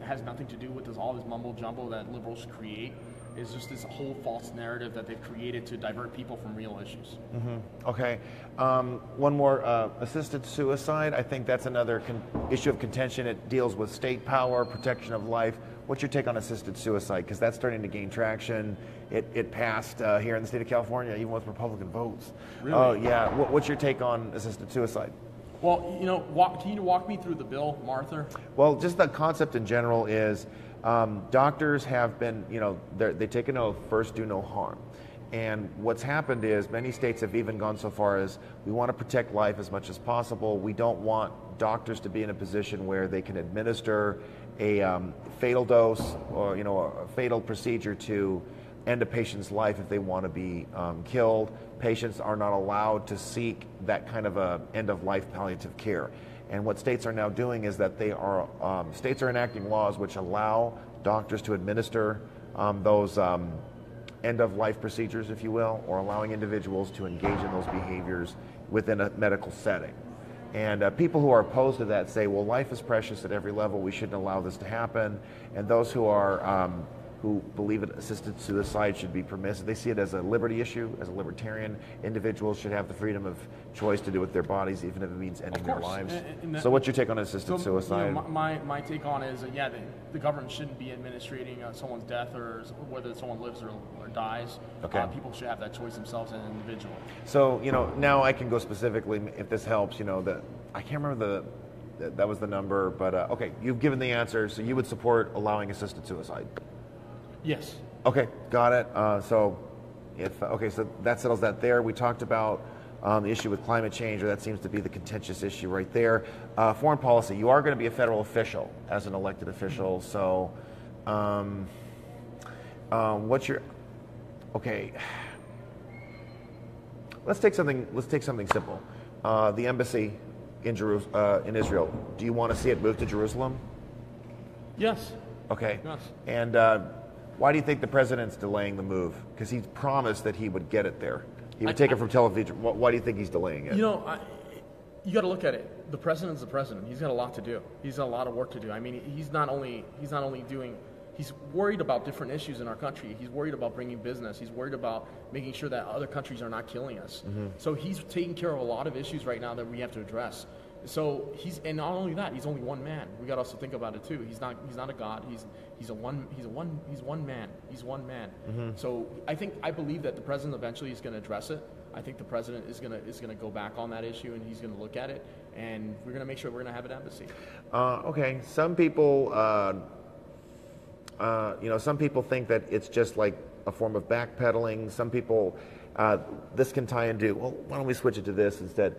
has nothing to do with all this mumbo jumbo that liberals create. It's just this whole false narrative that they've created to divert people from real issues. Mm-hmm. Okay. One more, assisted suicide. I think that's another issue of contention. It deals with state power, protection of life. What's your take on assisted suicide? Because that's starting to gain traction. It passed here in the state of California, even with Republican votes. Really? Yeah. What's your take on assisted suicide? Well, can you walk me through the bill, Martha? Well, just the concept in general is doctors have been, they take an oath, first do no harm. And what's happened is many states have even gone so far as we want to protect life as much as possible. We don't want doctors to be in a position where they can administer a fatal dose or, a fatal procedure to end a patient's life if they want to be killed. Patients are not allowed to seek that kind of a end-of-life palliative care. And what states are now doing is that states are enacting laws which allow doctors to administer those end-of-life procedures, if you will, or allowing individuals to engage in those behaviors within a medical setting. And people who are opposed to that say, well, life is precious at every level. We shouldn't allow this to happen. And those who who believe that assisted suicide should be permissive. They see it as a liberty issue. As a libertarian, individuals should have the freedom of choice to do with their bodies, even if it means ending their lives. So what's your take on assisted suicide? My take on it is that, yeah, the government shouldn't be administrating someone's death or whether someone lives or dies. Okay. People should have that choice themselves as an individual. So, now I can go specifically, if this helps, that I can't remember that was the number, but okay, you've given the answer, so you would support allowing assisted suicide? Yes. Okay, got it. So that settles that there. We talked about the issue with climate change, or that seems to be the contentious issue right there. Foreign policy, you are going to be a federal official as an elected official, so what's your, okay, let's take something simple. The embassy in Israel, do you want to see it move to Jerusalem? Yes. Okay. Yes. And why do you think the president's delaying the move? Because he promised that he would get it there. He would take it from Tel Aviv. Why do you think he's delaying it? You got to look at it. The president's the president. He's got a lot to do. He's got a lot of work to do. I mean, he's not only doing. He's worried about different issues in our country. He's worried about bringing business. He's worried about making sure that other countries are not killing us. Mm-hmm. So he's taking care of a lot of issues right now that we have to address. So and not only that, he's only one man. We got to also think about it too. He's not a god. He's one man. He's one man. Mm-hmm. So I believe that the president eventually is going to address it. I think the president is going to go back on that issue, and he's going to look at it, and we're going to make sure we're going to have an embassy. Okay. Some people, some people think that it's just like a form of backpedaling. Some people, this can tie into, well, why don't we switch it to this instead?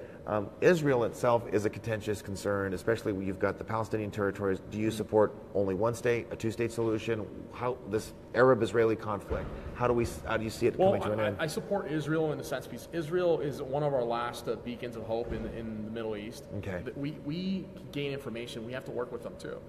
Israel itself is a contentious concern, especially when you've got the Palestinian territories. Do you support only one state, a two-state solution? How this Arab-Israeli conflict? How do you see it coming to an end? I support Israel in the sense because Israel is one of our last beacons of hope in the Middle East. Okay. We gain information. We have to work with them too.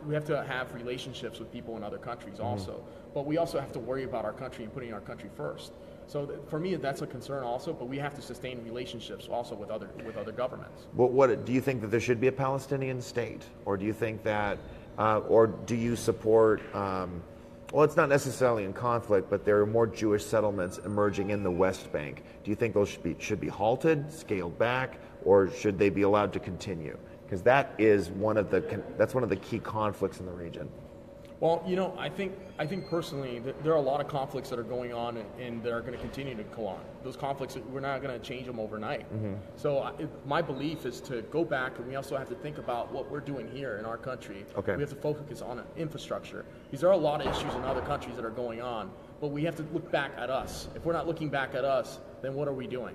We have to have relationships with people in other countries also, but we also have to worry about our country and putting our country first. So for me, that's a concern also, but we have to sustain relationships also with other governments. Well, what do you think that there should be a Palestinian state, or do you think that, or do you support? Well, it's not necessarily in conflict, but there are more Jewish settlements emerging in the West Bank. Do you think those should be halted, scaled back, or should they be allowed to continue? Because that is one of the key conflicts in the region. Well, I think personally that there are a lot of conflicts that are going on and that are going to continue to go on. Those conflicts, we're not going to change them overnight. Mm-hmm. So my belief is to go back, and we also have to think about what we're doing here in our country. Okay. We have to focus on infrastructure. Because there are a lot of issues in other countries that are going on, but we have to look back at us. If we're not looking back at us, then what are we doing?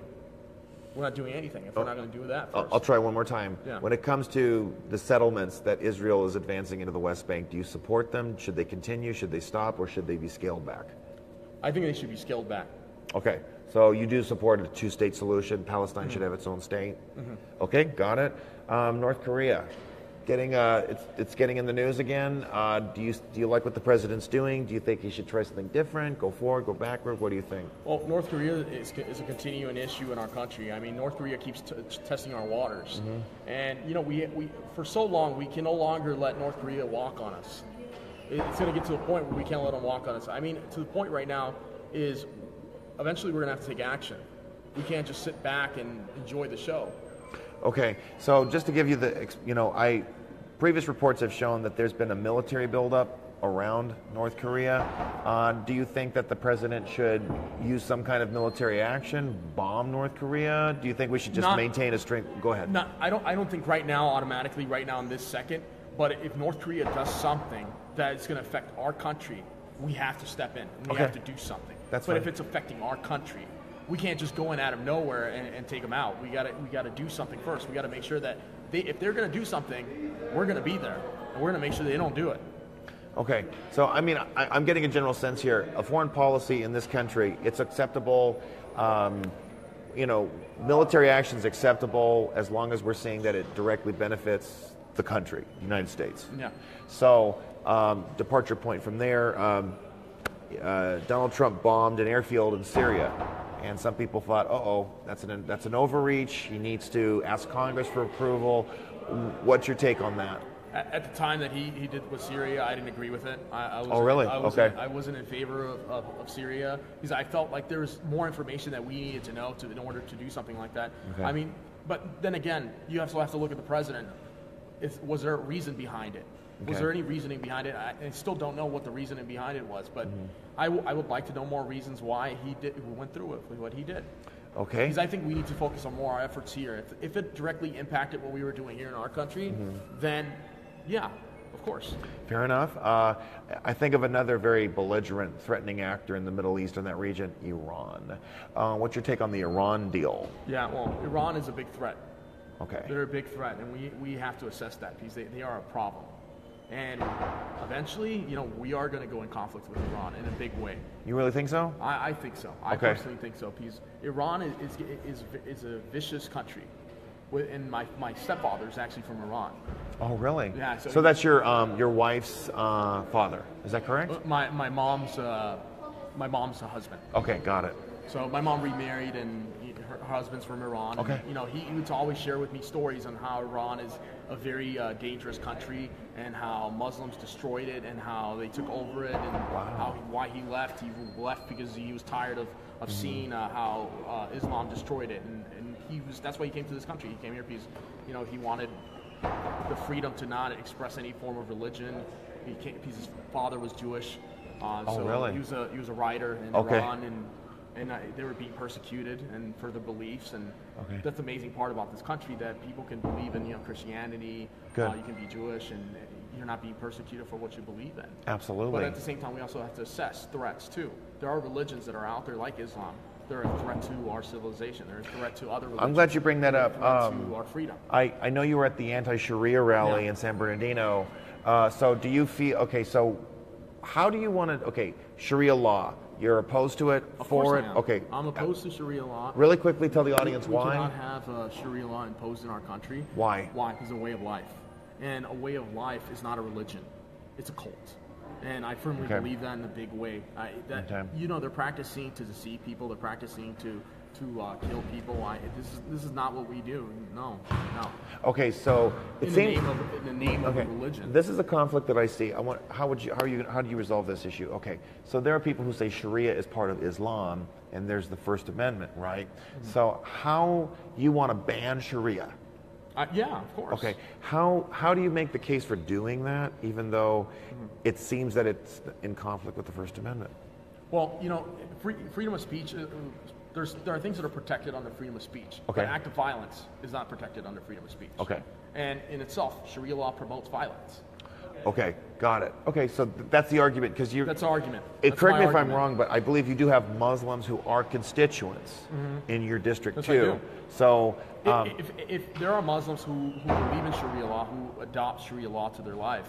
We're not doing anything if we're not going to do that first. I'll try one more time. Yeah. When it comes to the settlements that Israel is advancing into the West Bank, do you support them? Should they continue? Should they stop? Or should they be scaled back? I think they should be scaled back. Okay. So you do support a two-state solution. Palestine should have its own state. Mm-hmm. Okay, got it. North Korea, it's getting in the news again. Do you like what the president's doing? Do you think he should try something different? Go forward? Go backward? What do you think? Well, North Korea is a continuing issue in our country. I mean, North Korea keeps testing our waters, mm-hmm. and we for so long we can no longer let North Korea walk on us. It's going to get to the point where we can't let them walk on us. I mean, to the point right now is eventually we're going to have to take action. We can't just sit back and enjoy the show. Okay, so just to give you previous reports have shown that there's been a military buildup around North Korea. Do you think that the president should use some kind of military action, bomb North Korea? Do you think we should just maintain a strength? Go ahead. I don't think right now, in this second, but if North Korea does something that is going to affect our country, we have to step in. We have to do something. But fine. If it's affecting our country, we can't just go in out of nowhere and take them out. We got to do something first. We got to make sure that if they're going to do something, we're going to be there, and we're going to make sure they don't do it. Okay, so I mean, I'm getting a general sense here. A foreign policy in this country, it's acceptable. Military action is acceptable as long as we're seeing that it directly benefits the country, the United States. Yeah. So, departure point from there. Donald Trump bombed an airfield in Syria. And some people thought, that's an overreach. He needs to ask Congress for approval. What's your take on that? At the time that he did with Syria, I didn't agree with it. I was, Oh, really? Okay. I wasn't in favor of Syria because I felt like there was more information that we needed to know in order to do something like that. Okay. I mean, but then again, you also have to look at the president. Was there a reason behind it? Was Okay. there any reasoning behind it? I still don't know what the reasoning behind it was, but I would like to know more reasons why he went through with what he did. Okay. Because I think we need to focus on more our efforts here. If it directly impacted what we were doing here in our country, then yeah, of course. Fair enough. I think of another very belligerent, threatening actor in the Middle East and that region, Iran. What's your take on the Iran deal? Yeah, well, Iran is a big threat. Okay. They're a big threat, and we have to assess that because they are a problem. And eventually, we are going to go in conflict with Iran in a big way. You really think so? I think so. I Okay. personally think so because Iran is a vicious country. And my stepfather is actually from Iran. Oh, really? Yeah. So that's your wife's father. Is that correct? My mom's husband. Okay, got it. So my mom remarried, and her husband's from Iran. Okay. And, he would always share with me stories on how Iran is a very dangerous country, and how Muslims destroyed it, and how they took over it, and why he left. He left because he was tired of seeing how Islam destroyed it, and that's why he came to this country. He came here because he wanted the freedom to not express any form of religion. Because his father was Jewish. So really? He was a writer in Iran, and they were being persecuted and for their beliefs, and that's the amazing part about this country, that people can believe in Christianity. Good. You can be Jewish, and you're not being persecuted for what you believe in. Absolutely. But at the same time, we also have to assess threats too. There are religions that are out there like Islam. They're a threat to our civilization. They're a threat to other religions. I'm glad you bring that up. They're a threat to our freedom. I know you were at the anti-Sharia rally in San Bernardino. So do you feel, so how do you want to, Sharia law, you're opposed to it, Of for course it? I am. Okay. I'm opposed to Sharia law. Really quickly tell the audience We why. cannot have Sharia law imposed in our country. Why? Why? Because it's a way of life. And a way of life is not a religion. It's a cult. And I firmly believe that in a big way. They're practicing to deceive people. They're practicing to kill people. This is not what we do. No. Okay, so it seems in the name of religion. This is a conflict that I see. How do you resolve this issue? Okay, so there are people who say Sharia is part of Islam, and there's the First Amendment, right? Mm-hmm. So how you want to ban Sharia? Yeah, of course. Okay, how do you make the case for doing that, even though it seems that it's in conflict with the First Amendment? Well, freedom of speech. There are things that are protected under freedom of speech. Okay. But act of violence is not protected under freedom of speech. Okay. And in itself, Sharia law promotes violence. Okay, got it. Okay, so that's the argument because That's the argument. Correct me if I'm wrong, but I believe you do have Muslims who are constituents in your district too. I do. So if there are Muslims who believe in Sharia law, who adopt Sharia law to their life,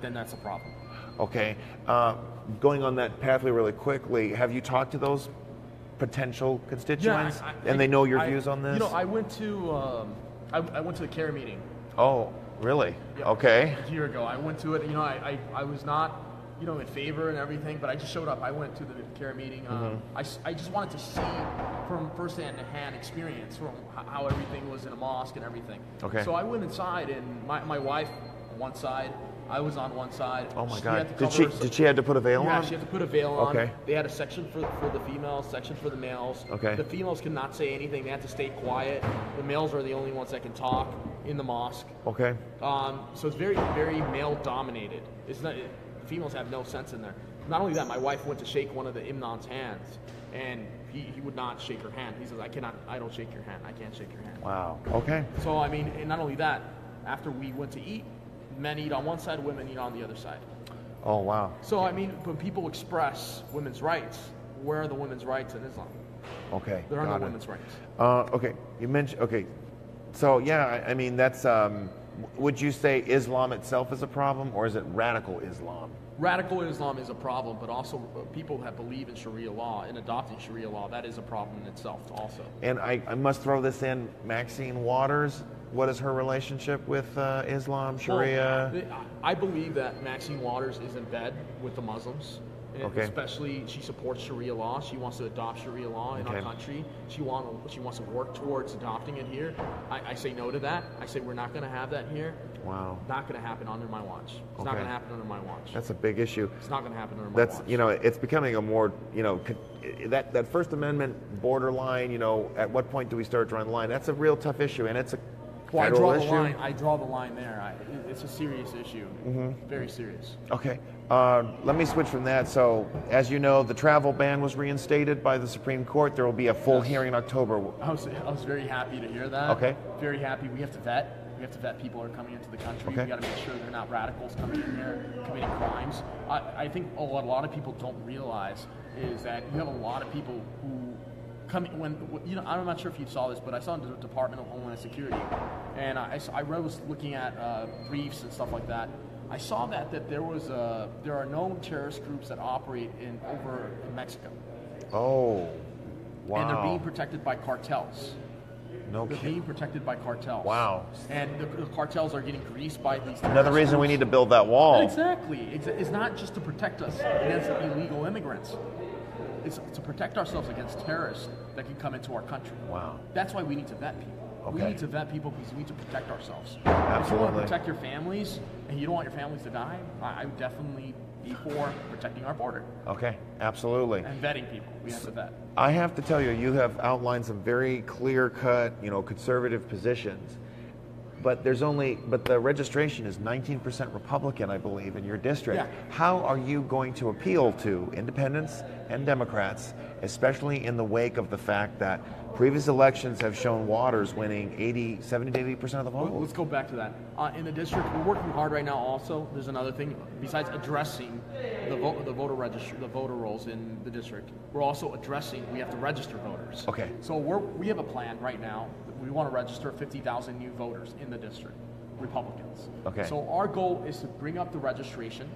then that's a problem. Okay, going on that pathway really quickly, have you talked to those potential constituents, and they know your views on this? I went to the CARE meeting. Oh, really? Yeah, Okay. a year ago. I went to it. I was not, in favor and everything, but I just showed up. I went to the CARE meeting. I just wanted to see from first-hand experience from how everything was in a mosque and everything. Okay. So I went inside, and my wife on one side, I was on one side. Oh my She God! had to Did she have to put a veil on? Yeah, she had to put a veil on. Okay. They had a section for the females, section for the males. Okay. The females cannot say anything. They have to stay quiet. The males are the only ones that can talk in the mosque. Okay. So it's very, very male-dominated. It's not. The females have no sense in there. Not only that, my wife went to shake one of the imam's hands, and he would not shake her hand. He says, I don't shake your hand. I can't shake your hand. Wow. Okay. So, and not only that, after we went to eat, men eat on one side, women eat on the other side. Oh, wow. So, when people express women's rights, where are the women's rights in Islam? Okay. There are no women's rights. Okay. You mentioned, So, that's, would you say Islam itself is a problem, or is it radical Islam? Radical Islam is a problem, but also people that believe in Sharia law and adopting Sharia law, that is a problem in itself also. And I must throw this in, Maxine Waters. What is her relationship with Islam, Sharia? Well, I believe that Maxine Waters is in bed with the Muslims, And Okay. especially, she supports Sharia law. She wants to adopt Sharia law in our country. She wants to work towards adopting it here. I say no to that. I say we're not going to have that here. Wow. Not going to happen under my watch. It's not going to happen under my watch. That's a big issue. It's not going to happen under my watch. It's becoming a more, that First Amendment borderline, at what point do we start drawing the line? That's a real tough issue, and it's a federal issue. I draw the line there. It's a serious issue. Very serious. Okay. Let me switch from that. So, as you know, the travel ban was reinstated by the Supreme Court. There will be a full hearing in October. I was very happy to hear that. Okay. Very happy. We have to vet. We have to vet people who are coming into the country. Okay. We got to make sure they're not radicals coming in here committing crimes. I think a lot of people don't realize is that you have a lot of people who come I'm not sure if you saw this, but I saw in the Department of Homeland Security, and I was looking at briefs and stuff like that. I saw that there are known terrorist groups that operate over in Mexico. Oh, wow. And they're being protected by cartels. No They're kidding. being protected by cartels. Wow. And the cartels are getting greased by these. Another reason we need to build that wall. Exactly. It's not just to protect us against illegal immigrants. It's to protect ourselves against terrorists that can come into our country. Wow. That's why we need to vet people. Okay. We need to vet people because we need to protect ourselves. Absolutely. If you want to protect your families and you don't want your families to die, I would definitely be for protecting our border. Okay, absolutely. And vetting people. We have to vet. I have to tell you, you have outlined some very clear-cut, conservative positions. But the registration is 19% Republican, I believe, in your district. Yeah. How are you going to appeal to independents and Democrats, especially in the wake of the fact that previous elections have shown Waters winning 70 to 80% of the vote? Let's go back to that. In the district, we're working hard right now also. There's another thing. Besides addressing the voter rolls in the district, we're also addressing, we have to register voters. Okay. So we have a plan right now. We want to register 50,000 new voters in the district, Republicans. Okay. So our goal is to bring up the registration.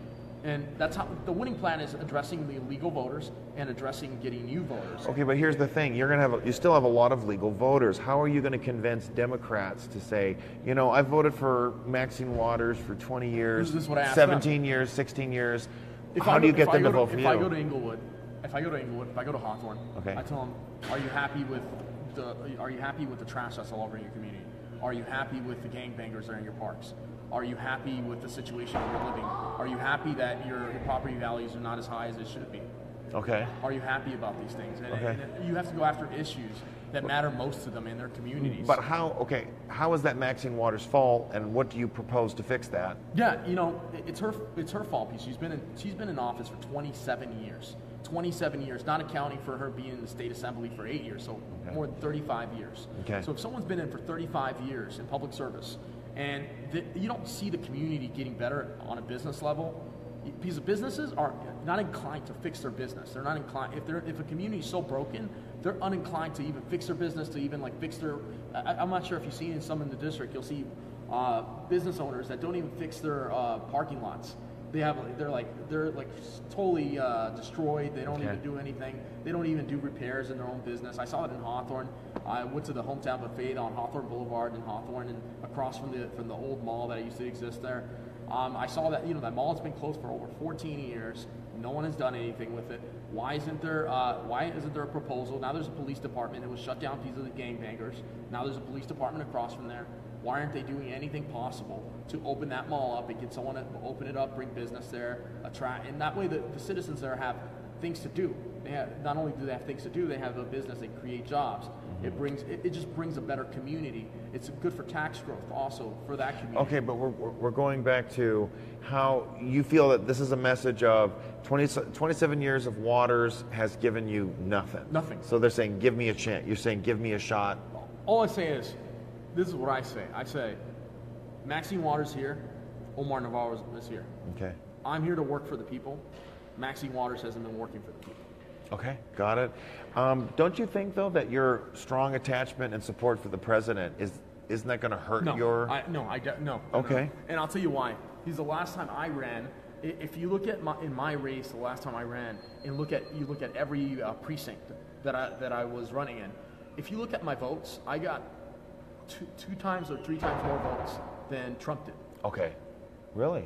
And that's how the winning plan is: addressing the illegal voters and addressing getting new voters. Okay, but here's the thing: you still have a lot of legal voters. How are you going to convince Democrats to say, I voted for Maxine Waters for 20 years, This is what I asked 17 years, 16 years. If How do you get them to vote for you? If I go to Inglewood, if I go to Hawthorne, okay. I tell them, are you happy with the trash that's all over your community? Are you happy with the gangbangers that are in your parks? Are you happy with the situation you're living? Are you happy that your property values are not as high as it should be? Okay. Are you happy about these things? Okay. And you have to go after issues that matter most to them in their communities. But how is that Maxine Waters' fault, and what do you propose to fix that? Yeah, it's her fault because she's been in office for 27 years. 27 years, not accounting for her being in the state assembly for 8 years, so more than 35 years. Okay. So if someone's been in for 35 years in public service, and you don't see the community getting better on a business level, because businesses are not inclined to fix their business. They're not inclined, if a community is so broken, they're uninclined to even fix their business, to even fix their, I'm not sure if you've seen some in the district, you'll see business owners that don't even fix their parking lots. They're totally destroyed. They don't even do anything. They don't even do repairs in their own business. I saw it in Hawthorne. I went to the Hometown Buffet on Hawthorne Boulevard in Hawthorne, and across from the old mall that used to exist there. I saw that that mall has been closed for over 14 years. No one has done anything with it. Why isn't there a proposal? Now there's a police department. It was shut down because of the gangbangers. Now there's a police department across from there. Why aren't they doing anything possible to open that mall up and get someone to open it up, bring business there, attract, and that way the citizens there have things to do. Not only do they have things to do, they have a business, they create jobs. It just brings a better community. It's good for tax growth also for that community. Okay, but we're going back to how you feel that this is a message of 27 years of Waters has given you nothing. Nothing. So they're saying, give me a chance. You're saying, give me a shot. All I say is, this is what I say. I say, Maxine Waters here, Omar Navarro is here. Okay. I'm here to work for the people. Maxine Waters hasn't been working for the people. Okay, got it. Don't you think, though, that your strong attachment and support for the president isn't that going to hurt your? No. Okay. No. And I'll tell you why. Because the last time I ran, if you look at in my race, the last time I ran, and you look at every precinct that I was running in, if you look at my votes, I got two times or three times more votes than Trump did. Okay. Really?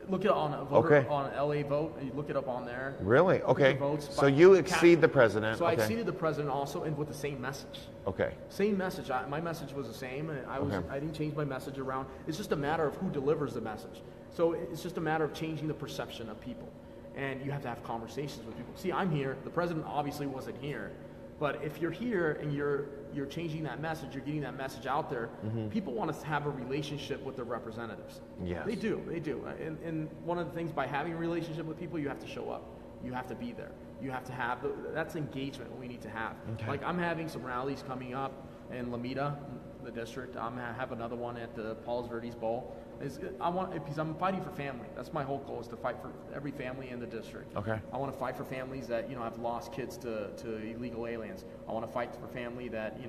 Look it on on LA Vote. You look it up on there. Really? Okay. Votes so you exceed the president. So I exceeded the president also, and with the same message. Okay. Same message. My message was the same, and I didn't change my message around. It's just a matter of who delivers the message. So it's just a matter of changing the perception of people, and you have to have conversations with people. See, I'm here. The president obviously wasn't here, but if you're here and you're changing that message, you're getting that message out there. People want to have a relationship with their representatives. Yes. They do. And one of the things, by having a relationship with people, you have to show up. You have to be there. You have to have that's engagement we need to have. Okay. Like, I'm having some rallies coming up in Lomita, the district. I'm gonna have another one at the Palos Verdes Bowl. Because I'm fighting for family. That's my whole goal, is to fight for every family in the district. Okay. I want to fight for families that have lost kids to illegal aliens. I want to fight for family that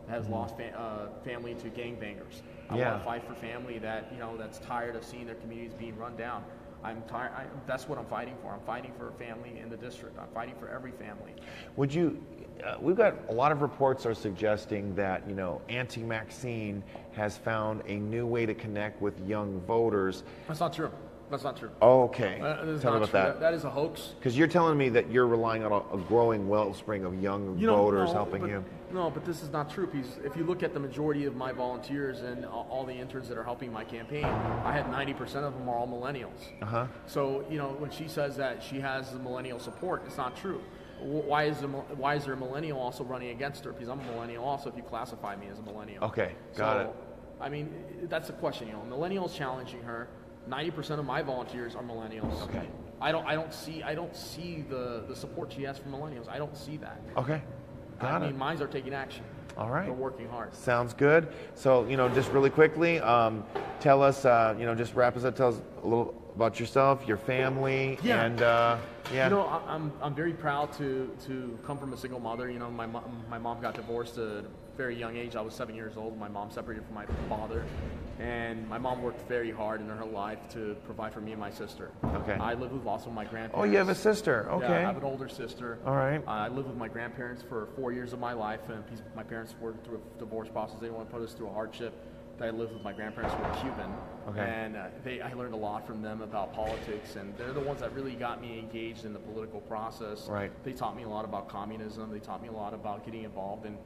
has lost family to gangbangers. I want to fight for family that that's tired of seeing their communities being run down. I'm tired. That's what I'm fighting for. I'm fighting for a family in the district. I'm fighting for every family. Would you? We've got a lot of reports are suggesting that anti-Maxine has found a new way to connect with young voters. That's not true. That's not true. Okay. Tell me about that. That is a hoax. Because you're telling me that you're relying on a growing wellspring of young voters helping you. No, but this is not true. Because if you look at the majority of my volunteers and all the interns that are helping my campaign, I had 90% of them are all millennials. So when she says that she has the millennial support, it's not true. Why is there a millennial also running against her? Because I'm a millennial also, if you classify me as a millennial. Okay, got it. I mean, that's the question. Millennials challenging her. 90% of my volunteers are millennials. Okay. I don't see the support she has from millennials. I don't see that. Okay. Got it. I mean, mines are taking action. All right. They're working hard. Sounds good. So, just really quickly, tell us, just wrap us up. Tell us a little about yourself, your family, and I'm very proud to come from a single mother. My mom got divorced at a very young age. I was 7 years old. My mom separated from my father, and my mom worked very hard in her life to provide for me and my sister. Okay. I live with also my grandparents. Oh, you have a sister. Okay. Yeah, I have an older sister. All right. I lived with my grandparents for 4 years of my life, and my parents were through a divorce process. They didn't want to put us through a hardship. I lived with my grandparents who were Cuban, and I learned a lot from them about politics, and they're the ones that really got me engaged in the political process. Right. They taught me a lot about communism. They taught me a lot about getting involved in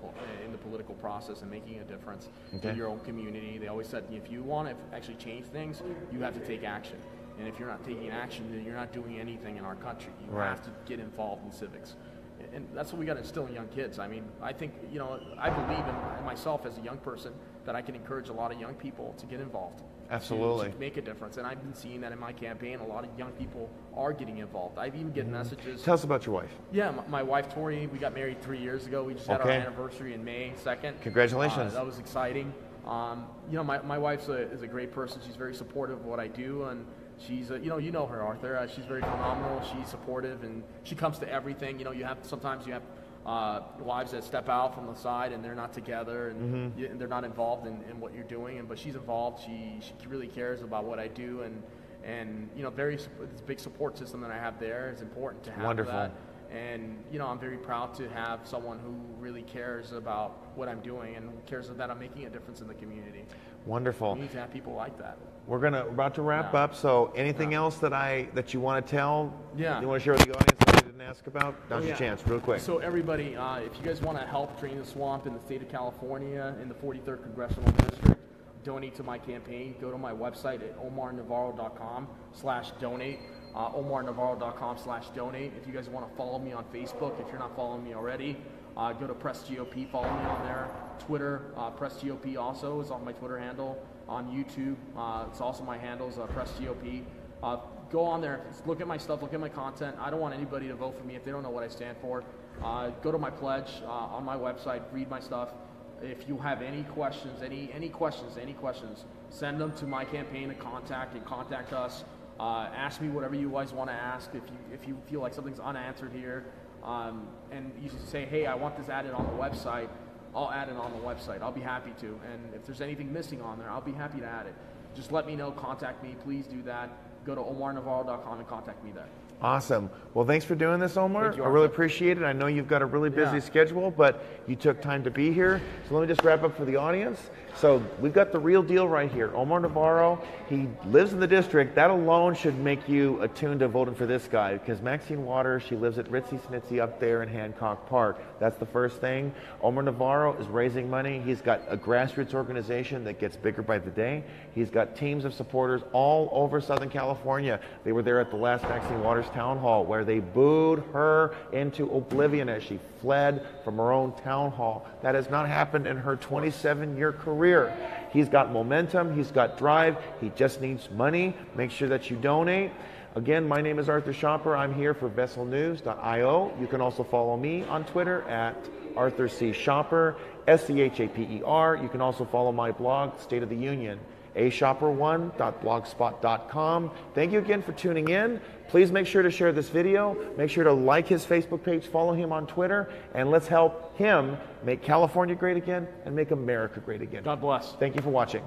the political process and making a difference in your own community. They always said, if you want to actually change things, you have to take action. And if you're not taking action, then you're not doing anything in our country. You have to get involved in civics. And that's what we got to instill in young kids. I mean, I think, I believe in myself as a young person that I can encourage a lot of young people to get involved. Absolutely. To make a difference. And I've been seeing that in my campaign. A lot of young people are getting involved. I've even get messages. Tell us about your wife. Yeah, my wife, Tori, we got married 3 years ago. We just had our anniversary in May 2nd. Congratulations. That was exciting. My wife is a great person. She's very supportive of what I do, and she's, you know her, Arthur. She's very phenomenal. She's supportive, and she comes to everything. Sometimes you have wives that step out from the side and they're not together and they're not involved in what you're doing. But she's involved. She really cares about what I do, and this big support system that I have there is important to have. Wonderful. That. And I'm very proud to have someone who really cares about what I'm doing and cares that I'm making a difference in the community. Wonderful. We need to have people like that. We're about to wrap up. So, anything else that you want to tell? Yeah. You want to share with the audience that I didn't ask about? Now's your chance, real quick. So, everybody, if you guys want to help drain the swamp in the state of California in the 43rd Congressional District, donate to my campaign. Go to my website at omarnavarro.com/donate. omarnavarro.com/donate. If you guys want to follow me on Facebook, if you're not following me already, go to Press GOP, follow me on there. Twitter, Press GOP also is on my Twitter handle. On YouTube, it's also my handles, Press GOP. Go on there, look at my stuff, look at my content. I don't want anybody to vote for me if they don't know what I stand for. Go to my pledge on my website, read my stuff. If you have any questions, any questions, send them to my campaign and contact us. Ask me whatever you guys want to ask. If you feel like something's unanswered here, and you say, hey, I want this added on the website, I'll add it on the website. I'll be happy to. And if there's anything missing on there, I'll be happy to add it. Just let me know. Contact me. Please do that. Go to omarnavarro.com and contact me there. Awesome. Well, thanks for doing this, Omar. Thank you, I really Arthur. appreciate it. I know you've got a really busy Yeah. schedule, but you took time to be here. So let me just wrap up for the audience. So we've got the real deal right here. Omar Navarro, he lives in the district. That alone should make you attuned to voting for this guy, because Maxine Waters, she lives at Ritzy Snitsy up there in Hancock Park. That's the first thing. Omar Navarro is raising money. He's got a grassroots organization that gets bigger by the day. He's got teams of supporters all over Southern California. They were there at the last Maxine Waters town hall where they booed her into oblivion as she fled from her own town hall. That has not happened in her 27-year career. He's got momentum, he's got drive, he just needs money. Make sure that you donate. Again, my name is Arthur Shopper. I'm here for VesselNews.io. You can also follow me on Twitter at Arthur C. Shopper, SCHAPER. You can also follow my blog, State of the Union, ashopper1.blogspot.com. Thank you again for tuning in. Please make sure to share this video. Make sure to like his Facebook page, follow him on Twitter, and let's help him make California great again and make America great again. God bless. Thank you for watching.